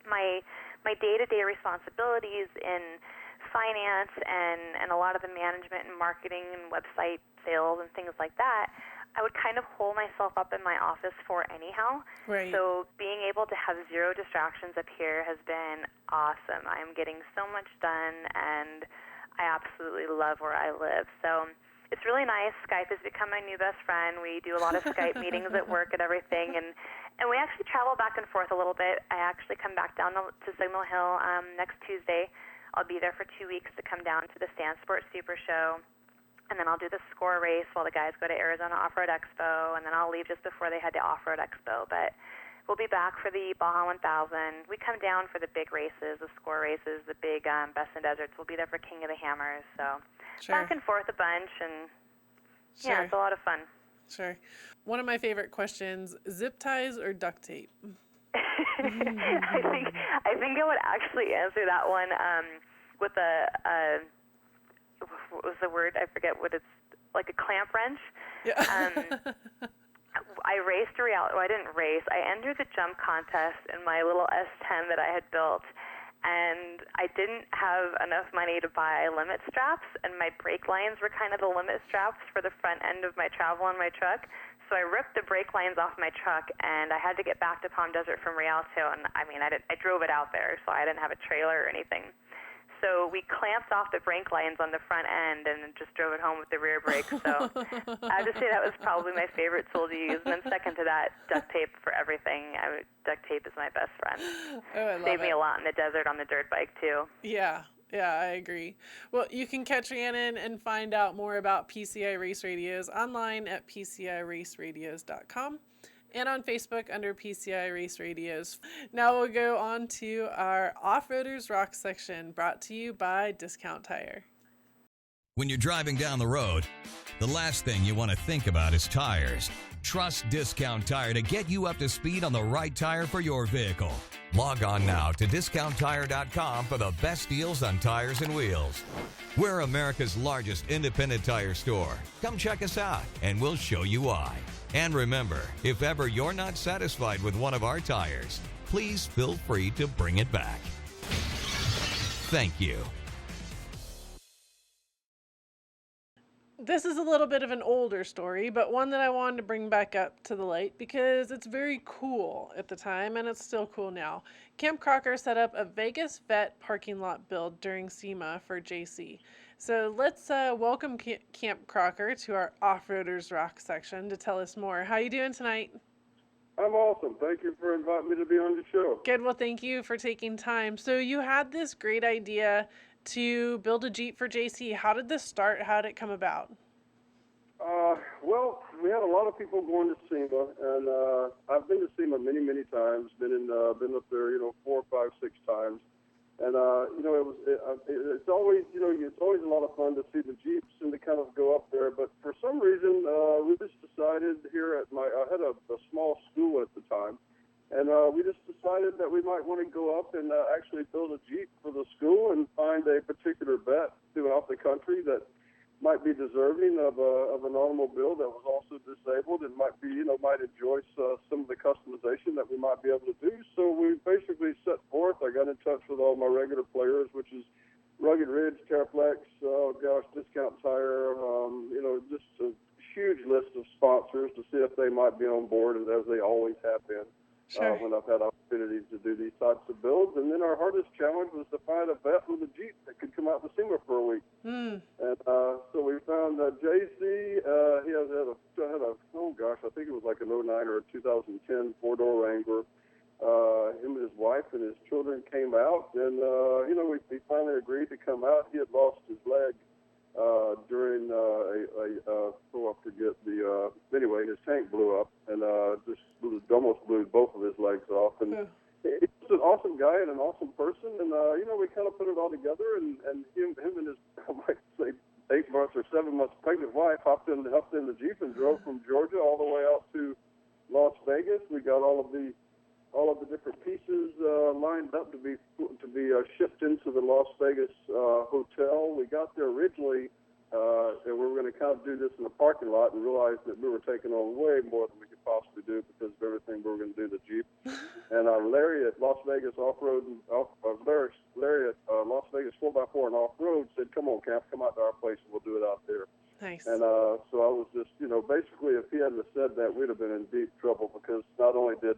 My day-to-day responsibilities in finance and a lot of the management and marketing and website sales and things like that, I would kind of hole myself up in my office for anyhow. Right. So being able to have zero distractions up here has been awesome. I'm getting so much done, and I absolutely love where I live. So it's really nice. Skype has become my new best friend. We do a lot of Skype meetings at work and everything, and we actually travel back and forth a little bit. I actually come back down to Signal Hill next Tuesday. I'll be there for 2 weeks to come down to the Stand Sport Super Show, and then I'll do the score race while the guys go to Arizona Off-Road Expo, and then I'll leave just before they head to Off-Road Expo. But we'll be back for the Baja 1000. We come down for the big races, the score races, the big Best in Deserts. We'll be there for King of the Hammers. So back and forth a bunch, and yeah, it's a lot of fun. Sure. One of my favorite questions, zip ties or duct tape? I think I would actually answer that one with what was the word? I forget what it's, like a clamp wrench. Yeah. I raced a reality. Well, I didn't race. I entered the jump contest in my little S10 that I had built, and I didn't have enough money to buy limit straps, and my brake lines were kind of the limit straps for the front end of my travel on my truck. So I ripped the brake lines off my truck, and I had to get back to Palm Desert from Rialto, and I drove it out there, so I didn't have a trailer or anything. So we clamped off the brake lines on the front end and just drove it home with the rear brakes. So I have to say that was probably my favorite tool to use. And then second to that, duct tape for everything. Duct tape is my best friend. Oh, I love Saved me it. a lot in the desert on the dirt bike, too. Yeah, I agree. Well, you can catch Rhiannon and find out more about PCI Race Radios online at PCIRaceRadios.com. and on Facebook under PCI Race Radios. Now we'll go on to our Offroaders Rock section, brought to you by Discount Tire. When you're driving down the road, the last thing you want to think about is tires. Trust Discount Tire to get you up to speed on the right tire for your vehicle. Log on now to DiscountTire.com for the best deals on tires and wheels. We're America's largest independent tire store. Come check us out, and we'll show you why. And remember, if ever you're not satisfied with one of our tires, please feel free to bring it back. Thank you. This is a little bit of an older story, but one that I wanted to bring back up to the light because it's very cool at the time, and it's still cool now. Camp Crocker set up a Vegas vet parking lot build during SEMA for JC. So let's welcome Camp Crocker to our Offroaders Rock section to tell us more. How you doing tonight? I'm awesome. Thank you for inviting me to be on the show. Good. Well, thank you for taking time. So you had this great idea to build a Jeep for JC. How did this start? How did it come about? Well, we had a lot of people going to SEMA, and I've been to SEMA many, many times. Been up there, 4, 5, 6 times, and it's always, it's always a lot of fun to see the Jeeps and to kind of go up there. But for some reason, we just decided here I had a small school at the time. And we just decided that we might want to go up and actually build a Jeep for the school and find a particular vet throughout the country that might be deserving of an automobile that was also disabled and might enjoy some of the customization that we might be able to do. So we basically set forth. I got in touch with all my regular players, which is Rugged Ridge, Caraplex, Discount Tire, just a huge list of sponsors to see if they might be on board, and as they always have been. Sure. When I've had opportunities to do these types of builds. And then our hardest challenge was to find a vet with a Jeep that could come out to SEMA for a week. And so we found JC. He had a, I think it was like an 09 or a 2010 four-door Wrangler. Him and his wife and his children came out, and we finally agreed to come out. He had lost his leg during I forget anyway, his tank blew up and just almost blew both of his legs off. And he's an awesome guy and an awesome person. And, we kind of put it all together. And him and his, I might say, 8 months or 7 months pregnant wife hopped in the Jeep and drove from Georgia all the way out to Las Vegas. We got all of the different pieces lined up to be shipped into the Las Vegas hotel. We got there originally, and we were going to kind of do this in the parking lot, and realized that we were taking on way more than we could possibly do because of everything we were going to do to the Jeep. And Larry at Las Vegas Off-Road, Larry at Las Vegas 4x4 and Off-Road said, "Come on, Camp, come out to our place and we'll do it out there." Nice. And so I was just, basically, if he hadn't have said that, we'd have been in deep trouble, because not only did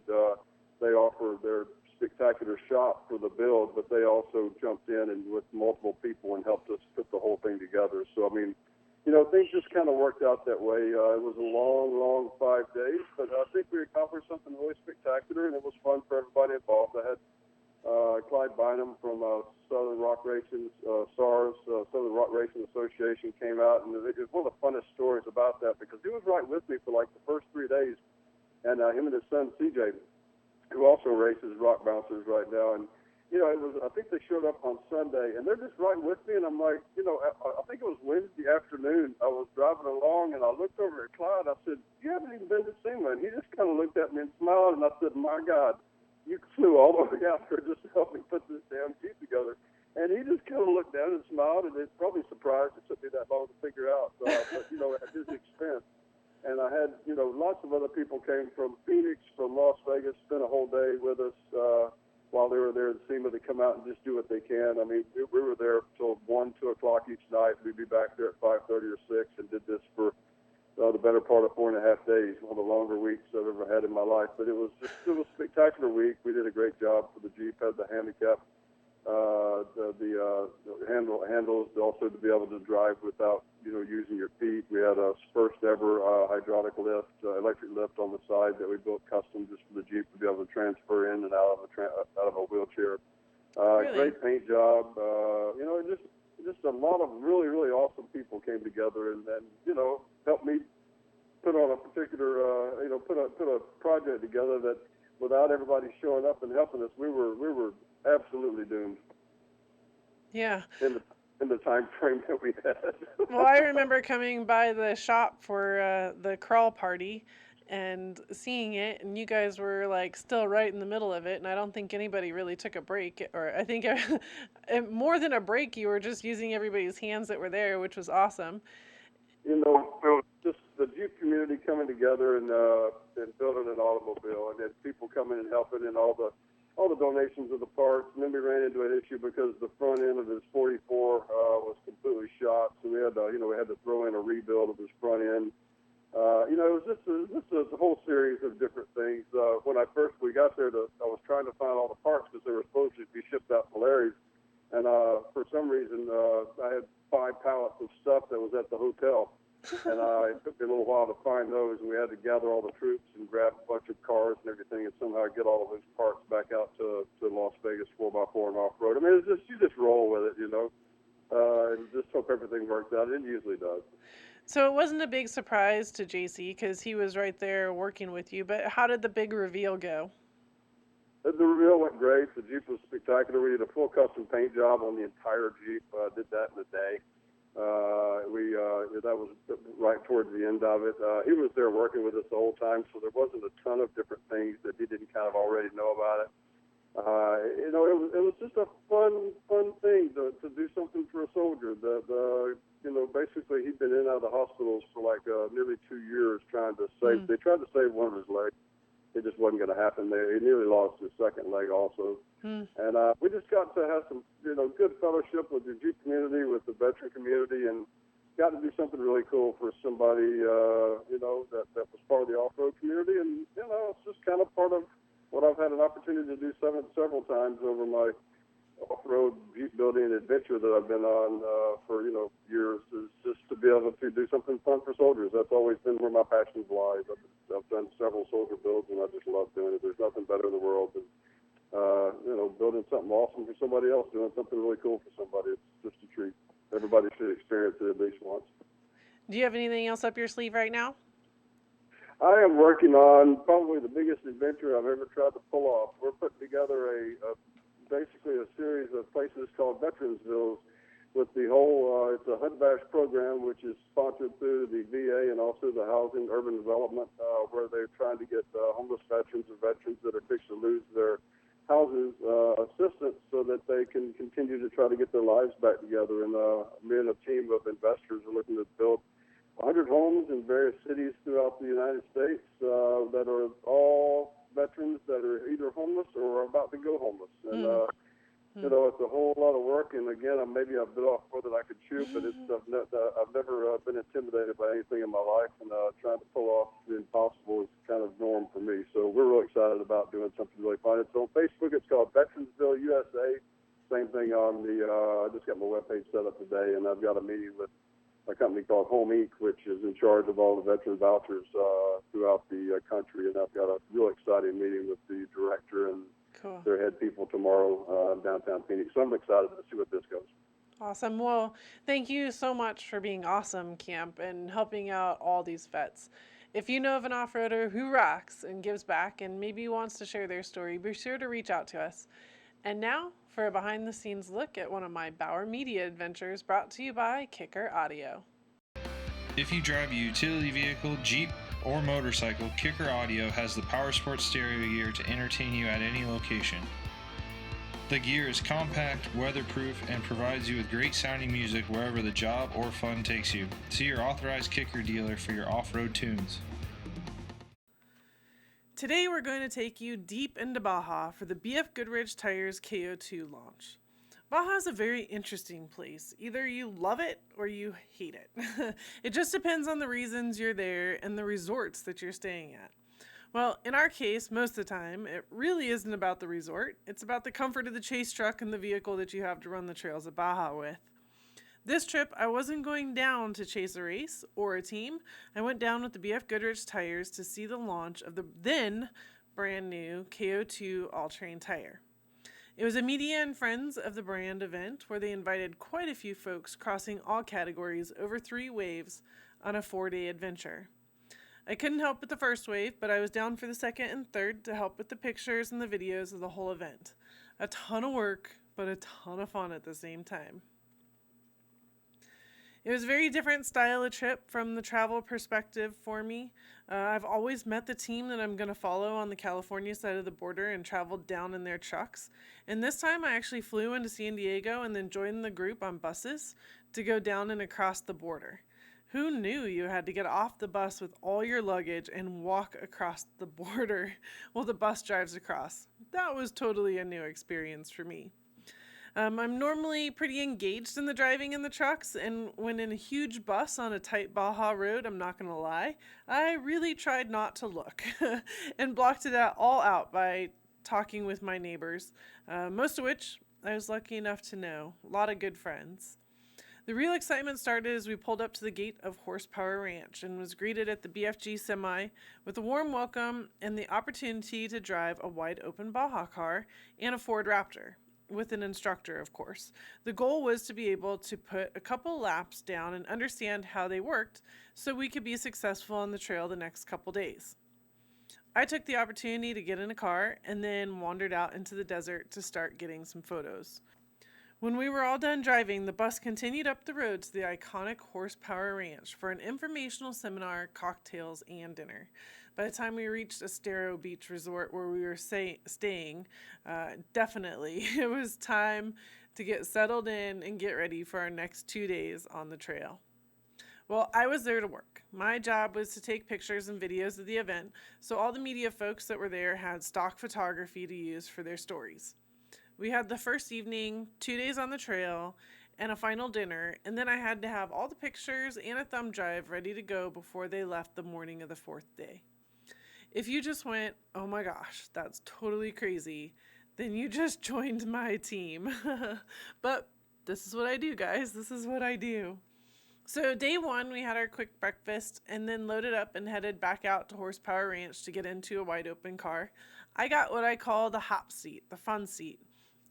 they offer their spectacular shop for the build, but they also jumped in and with multiple people and helped us put the whole thing together. So, I mean, things just kind of worked out that way. It was a long, long 5 days, but I think we accomplished something really spectacular, and it was fun for everybody involved. I had Clyde Bynum from Southern Rock Racing, SARS, Southern Rock Racing Association, came out, and it was one of the funnest stories about that, because he was right with me for like the first 3 days, and him and his son CJ, who also races rock bouncers right now, and I think they showed up on Sunday, and they're just right with me, and I'm like, I think it was Wednesday afternoon, I was driving along, and I looked over at Clyde, I said, "You haven't even been to SEMA," and he just kind of looked at me and smiled, and I said, "My God, you flew all the way out there just to help me put this damn Jeep together." And he just kind of looked down and smiled, and it's probably surprised it took me that long to figure out, but at his expense. And I had, lots of other people came from Phoenix, from Las Vegas, spent a whole day with us while they were there in SEMA to come out and just do what they can. I mean, we were there till 1, 2 o'clock each night. We'd be back there at 5:30 or 6, and did this for the better part of 4.5 days, one of the longer weeks I've ever had in my life. But it was a spectacular week. We did a great job for the Jeep, had the handicap, the handles also to be able to drive without, using your feet. We had a first ever hydraulic lift, electric lift on the side that we built custom just for the Jeep to be able to transfer in and out of a wheelchair. Really? Great paint job. Just a lot of really, really awesome people came together and helped me put on a particular, put a project together that, without everybody showing up and helping us, we were absolutely doomed. Yeah. In the time frame that we had. Well, I remember coming by the shop for the crawl party and seeing it, and you guys were like still right in the middle of it, and I don't think anybody really took a break, or I think more than a break, you were just using everybody's hands that were there, which was awesome. It was just the Jeep community coming together and building an automobile, and then people coming and helping, and all the donations of the parts. And then we ran into an issue because the front end of his 44 was completely shot, so we had to throw in a rebuild of his front end. It was just a whole series of different things. When we got there, I was trying to find all the parts because they were supposed to be shipped out to Larry's, and for some reason I had 5 pallets of stuff that was at the hotel. And it took me a little while to find those, and we had to gather all the troops and grab a bunch of cars and everything, and somehow get all of those parts back out to Las Vegas 4x4 and off-road. I mean, you just roll with it, and just hope everything works out. It usually does. So it wasn't a big surprise to JC because he was right there working with you, but how did the big reveal go? The reveal went great. The Jeep was spectacular. We did a full custom paint job on the entire Jeep. Did that in a day. That was right towards the end of it. He was there working with us the whole time, so there wasn't a ton of different things that he didn't kind of already know about it. It was just a fun thing to do something for a soldier. Basically he'd been in and out of the hospitals for like nearly 2 years trying to save. They tried to save one of his legs. It just wasn't going to happen there. He nearly lost his second leg also. And we just got to have some, good fellowship with the Jeep community, with the veteran community, and got to do something really cool for somebody, that was part of the off-road community. And, it's just kind of part of what I've had an opportunity to do several times over my off-road Jeep building adventure that I've been on for, years, is just to be able to do something fun for soldiers. That's always been where my passions lie. I've done several soldier builds, and I just love doing it. There's nothing better in the world than, building something awesome for somebody else, doing something really cool for somebody. It's just a treat. everybody should experience it at least once. Do you have anything else up your sleeve right now? I am working on probably the biggest adventure I've ever tried to pull off. We're putting together basically a series of places called Veteransville with the whole, it's a Hunt Bash program, which is sponsored through the VA and also the Housing Urban Development, where they're trying to get homeless veterans or veterans that are fixed to lose their houses assistance so that they can continue to try to get their lives back together. And me and a team of investors are looking to build 100 homes in various cities throughout the United States that are all veterans that are either homeless or are about to go homeless. And, you know, it's a whole lot of work. And again, maybe I've bit off more than I could chew, but I've never been intimidated by anything in my life. And trying to pull off the impossible is kind of norm for me. So we're really excited about doing something really fun. It's on Facebook. It's called Veteransville USA. Same thing on I just got my webpage set up today, and I've got a meeting with a company called Home Inc., which is in charge of all the veteran vouchers throughout the country. And I've got a real exciting meeting with the director and their head people tomorrow in downtown Phoenix. So I'm excited to see what this goes. Awesome. Well, thank you so much for being awesome, Camp, and helping out all these vets. If you know of an off-roader who rocks and gives back and maybe wants to share their story, be sure to reach out to us. And now for a behind-the-scenes look at one of my Bauer Media adventures brought to you by Kicker Audio. If you drive a utility vehicle, Jeep, or motorcycle, Kicker Audio has the power sports stereo gear to entertain you at any location. The gear is compact, weatherproof, and provides you with great sounding music wherever the job or fun takes you. See your authorized Kicker dealer for your off-road tunes. Today we're going to take you deep into Baja for the BFGoodrich Tires KO2 launch. Baja is a very interesting place. Either you love it or you hate it. It just depends on the reasons you're there and the resorts that you're staying at. Well, in our case, most of the time, it really isn't about the resort. It's about the comfort of the chase truck and the vehicle that you have to run the trails of Baja with. This trip, I wasn't going down to chase a race or a team. I went down with the BFGoodrich Tires to see the launch of the then brand new KO2 all-terrain tire. It was a media and friends of the brand event where they invited quite a few folks crossing all categories over 3 waves on a 4-day adventure. I couldn't help with the first wave, but I was down for the second and third to help with the pictures and the videos of the whole event. A ton of work, but a ton of fun at the same time. It was a very different style of trip from the travel perspective for me. I've always met the team that I'm going to follow on the California side of the border and traveled down in their trucks. And this time I actually flew into San Diego and then joined the group on buses to go down and across the border. Who knew you had to get off the bus with all your luggage and walk across the border while the bus drives across? That was totally a new experience for me. I'm normally pretty engaged in the driving in the trucks, and when in a huge bus on a tight Baja road, I'm not going to lie, I really tried not to look and blocked it all out by talking with my neighbors, most of which I was lucky enough to know. A lot of good friends. The real excitement started as we pulled up to the gate of Horsepower Ranch and was greeted at the BFG semi with a warm welcome and the opportunity to drive a wide open Baja car and a Ford Raptor. With an instructor, of course. The goal was to be able to put a couple laps down and understand how they worked so we could be successful on the trail the next couple days. I took the opportunity to get in a car and then wandered out into the desert to start getting some photos. When we were all done driving, the bus continued up the road to the iconic Horsepower Ranch for an informational seminar, cocktails, and dinner. By the time we reached Estero Beach Resort where we were staying, definitely it was time to get settled in and get ready for our next 2 days on the trail. Well, I was there to work. My job was to take pictures and videos of the event, so all the media folks that were there had stock photography to use for their stories. We had the first evening, 2 days on the trail, and a final dinner, and then I had to have all the pictures and a thumb drive ready to go before they left the morning of the 4th day. If you just went, oh my gosh, that's totally crazy, then you just joined my team. But this is what I do, guys. This is what I do. So day 1, we had our quick breakfast and then loaded up and headed back out to Horsepower Ranch to get into a wide open car. I got what I call the hop seat, the fun seat.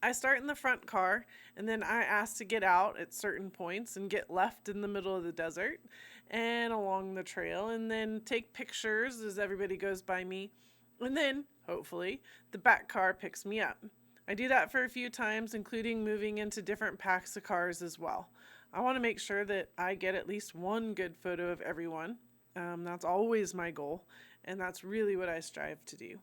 I start in the front car, and then I ask to get out at certain points and get left in the middle of the desert and along the trail, and then take pictures as everybody goes by me. And then, hopefully, the back car picks me up. I do that for a few times, including moving into different packs of cars as well. I want to make sure that I get at least one good photo of everyone. That's always my goal, and that's really what I strive to do.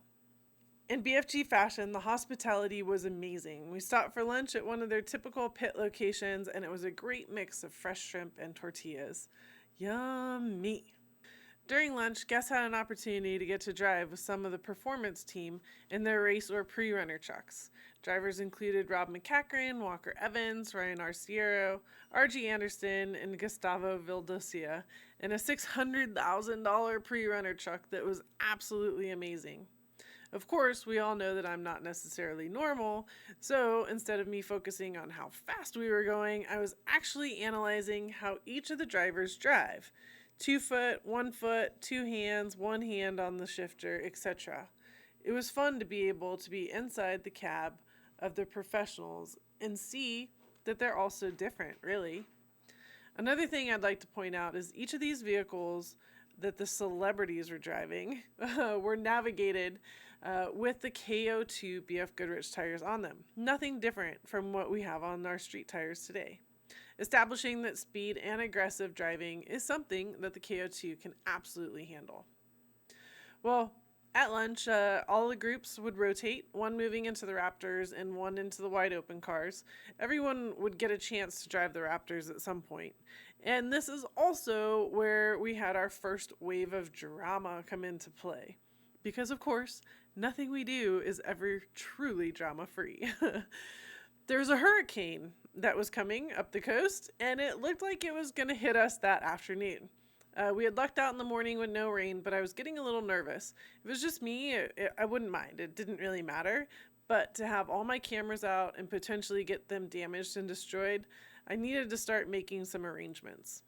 In BFG fashion, the hospitality was amazing. We stopped for lunch at one of their typical pit locations, and it was a great mix of fresh shrimp and tortillas. Yummy! During lunch, guests had an opportunity to get to drive with some of the performance team in their race or pre-runner trucks. Drivers included Rob McCachran, Walker Evans, Ryan Arciero, R.G. Anderson, and Gustavo Vildosia in a $600,000 pre-runner truck that was absolutely amazing. Of course, we all know that I'm not necessarily normal, so instead of me focusing on how fast we were going, I was actually analyzing how each of the drivers drive. 2 foot, 1 foot, 2 hands, 1 hand on the shifter, etc. It was fun to be able to be inside the cab of the professionals and see that they're also different, really. Another thing I'd like to point out is each of these vehicles that the celebrities were driving were navigated with the KO2 BFGoodrich tires on them. Nothing different from what we have on our street tires today. Establishing that speed and aggressive driving is something that the KO2 can absolutely handle. Well, at lunch, all the groups would rotate, one moving into the Raptors and one into the wide open cars. Everyone would get a chance to drive the Raptors at some point. And this is also where we had our first wave of drama come into play. Because, of course, nothing we do is ever truly drama-free. There was a hurricane that was coming up the coast, and it looked like it was going to hit us that afternoon. We had lucked out in the morning with no rain, but I was getting a little nervous. If it was just me, I wouldn't mind. It didn't really matter. But to have all my cameras out and potentially get them damaged and destroyed, I needed to start making some arrangements.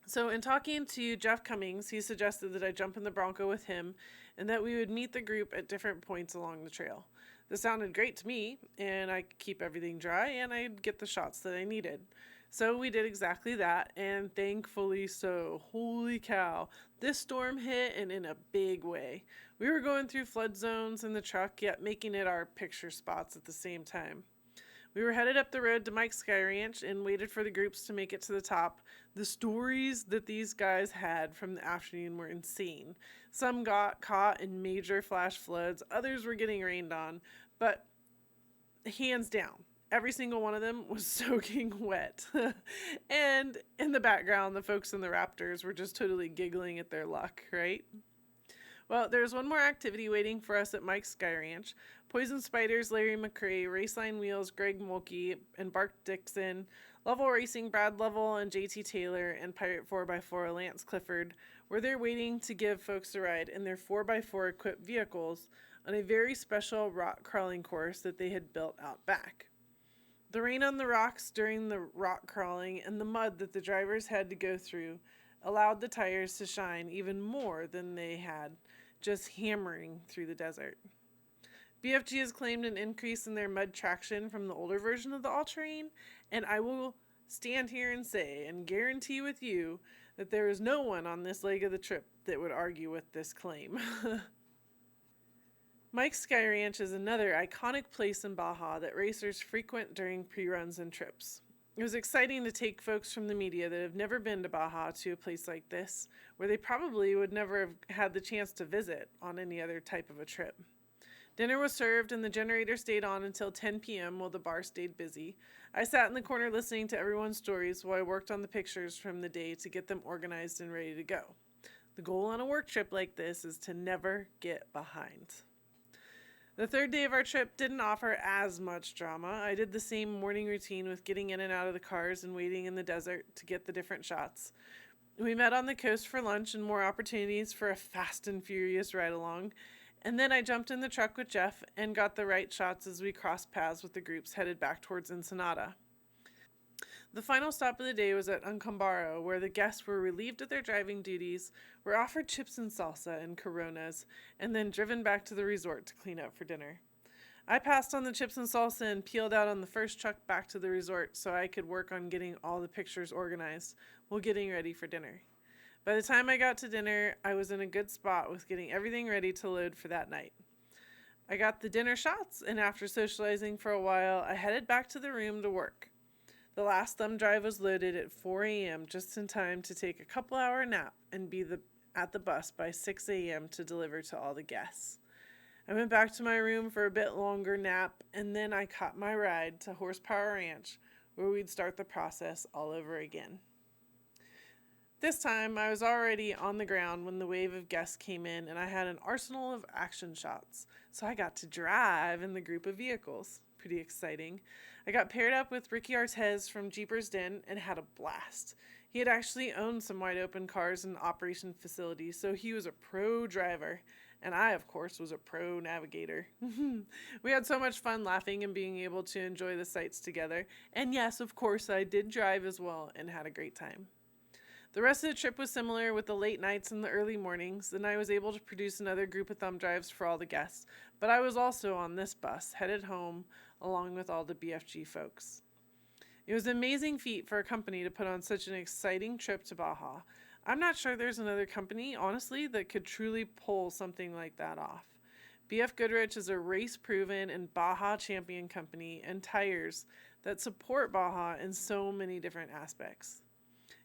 So in talking to Jeff Cummings, he suggested that I jump in the Bronco with him and that we would meet the group at different points along the trail. This sounded great to me, and I could keep everything dry and I'd get the shots that I needed. So we did exactly that, and thankfully so. Holy cow, this storm hit, and in a big way. We were going through flood zones in the truck, yet making it our picture spots at the same time. We were headed up the road to Mike's Sky Ranch and waited for the groups to make it to the top. The stories that these guys had from the afternoon were insane. Some got caught in major flash floods, others were getting rained on, but hands down, every single one of them was soaking wet. And in the background, the folks in the Raptors were just totally giggling at their luck, right? Well, there's one more activity waiting for us at Mike's Sky Ranch. Poison Spiders, Larry McRae, Raceline Wheels, Greg Mulkey, and Bart Dixon, Level Racing, Brad Level, and JT Taylor, and Pirate 4x4, Lance Clifford, were there waiting to give folks a ride in their 4x4 equipped vehicles on a very special rock crawling course that they had built out back. The rain on the rocks during the rock crawling and the mud that the drivers had to go through allowed the tires to shine even more than they had just hammering through the desert. BFG has claimed an increase in their mud traction from the older version of the all-terrain, and I will stand here and say and guarantee with you that there is no one on this leg of the trip that would argue with this claim. Mike's Sky Ranch is another iconic place in Baja that racers frequent during pre-runs and trips. It was exciting to take folks from the media that have never been to Baja to a place like this, where they probably would never have had the chance to visit on any other type of a trip. Dinner was served and the generator stayed on until 10 p.m. while the bar stayed busy. I sat in the corner listening to everyone's stories while I worked on the pictures from the day to get them organized and ready to go. The goal on a work trip like this is to never get behind. The third day of our trip didn't offer as much drama. I did the same morning routine with getting in and out of the cars and waiting in the desert to get the different shots. We met on the coast for lunch and more opportunities for a fast and furious ride along. And then I jumped in the truck with Jeff and got the right shots as we crossed paths with the groups headed back towards Ensenada. The final stop of the day was at Uncambaro, where the guests were relieved of their driving duties, were offered chips and salsa and Coronas, and then driven back to the resort to clean up for dinner. I passed on the chips and salsa and peeled out on the first truck back to the resort so I could work on getting all the pictures organized while getting ready for dinner. By the time I got to dinner, I was in a good spot with getting everything ready to load for that night. I got the dinner shots, and after socializing for a while, I headed back to the room to work. The last thumb drive was loaded at 4 a.m. just in time to take a couple-hour nap and be at the bus by 6 a.m. to deliver to all the guests. I went back to my room for a bit longer nap, and then I caught my ride to Horsepower Ranch, where we'd start the process all over again. This time, I was already on the ground when the wave of guests came in, and I had an arsenal of action shots, so I got to drive in the group of vehicles. Pretty exciting. I got paired up with Ricky Artez from Jeepers Den and had a blast. He had actually owned some wide-open cars in operation facilities, so he was a pro driver, and I, of course, was a pro navigator. We had so much fun laughing and being able to enjoy the sights together, and yes, of course, I did drive as well and had a great time. The rest of the trip was similar with the late nights and the early mornings, and I was able to produce another group of thumb drives for all the guests, but I was also on this bus, headed home, along with all the BFG folks. It was an amazing feat for a company to put on such an exciting trip to Baja. I'm not sure there's another company, honestly, that could truly pull something like that off. BFGoodrich is a race-proven and Baja champion company and tires that support Baja in so many different aspects.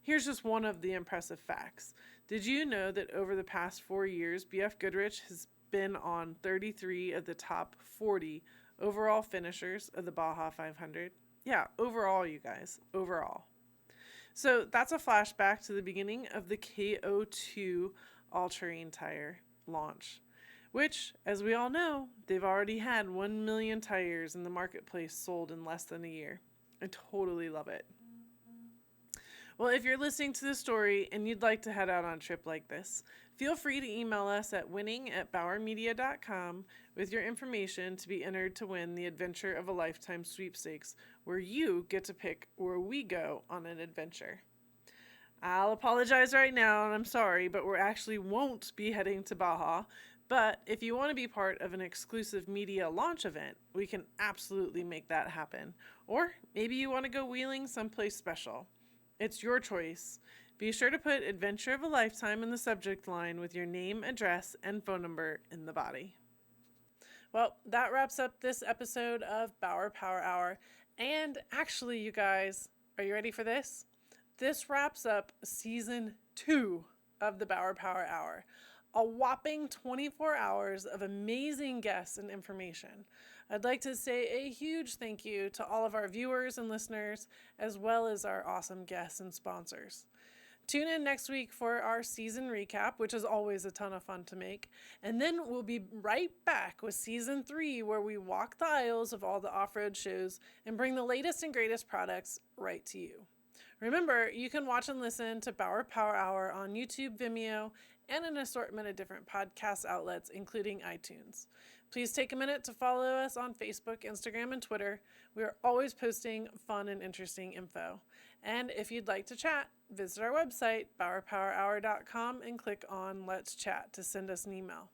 Here's just one of the impressive facts. Did you know that over the past 4 years, BFGoodrich has been on 33 of the top 40 overall finishers of the Baja 500? Yeah, overall, you guys, overall. So that's a flashback to the beginning of the KO2 all-terrain tire launch, which, as we all know, they've already had 1 million tires in the marketplace sold in less than a year. I totally love it. Well, if you're listening to this story and you'd like to head out on a trip like this, feel free to email us at winning@bowermedia.com with your information to be entered to win the Adventure of a Lifetime sweepstakes, where you get to pick where we go on an adventure. I'll apologize right now, and I'm sorry, but we actually won't be heading to Baja. But if you want to be part of an exclusive media launch event, we can absolutely make that happen. Or maybe you want to go wheeling someplace special. It's your choice. Be sure to put Adventure of a Lifetime in the subject line with your name, address, and phone number in the body. Well, that wraps up this episode of Bauer Power Hour. And actually, you guys, are you ready for this? This wraps up Season 2 of the Bauer Power Hour. A whopping 24 hours of amazing guests and information. I'd like to say a huge thank you to all of our viewers and listeners, as well as our awesome guests and sponsors. Tune in next week for our season recap, which is always a ton of fun to make. And then we'll be right back with Season 3, where we walk the aisles of all the off-road shows and bring the latest and greatest products right to you. Remember, you can watch and listen to Bauer Power Hour on YouTube, Vimeo, and an assortment of different podcast outlets, including iTunes. Please take a minute to follow us on Facebook, Instagram, and Twitter. We are always posting fun and interesting info. And if you'd like to chat, visit our website, bowerpowerhour.com, and click on Let's Chat to send us an email.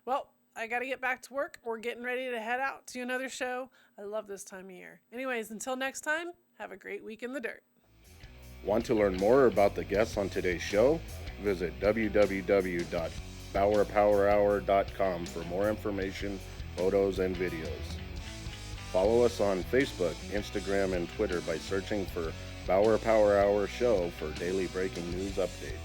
Well, I got to get back to work. We're getting ready to head out to another show. I love this time of year. Anyways, until next time, have a great week in the dirt. Want to learn more about the guests on today's show? Visit www.bowerpowerhour.com for more information, photos, and videos. Follow us on Facebook, Instagram, and Twitter by searching for Bauer Power Hour Show for daily breaking news updates.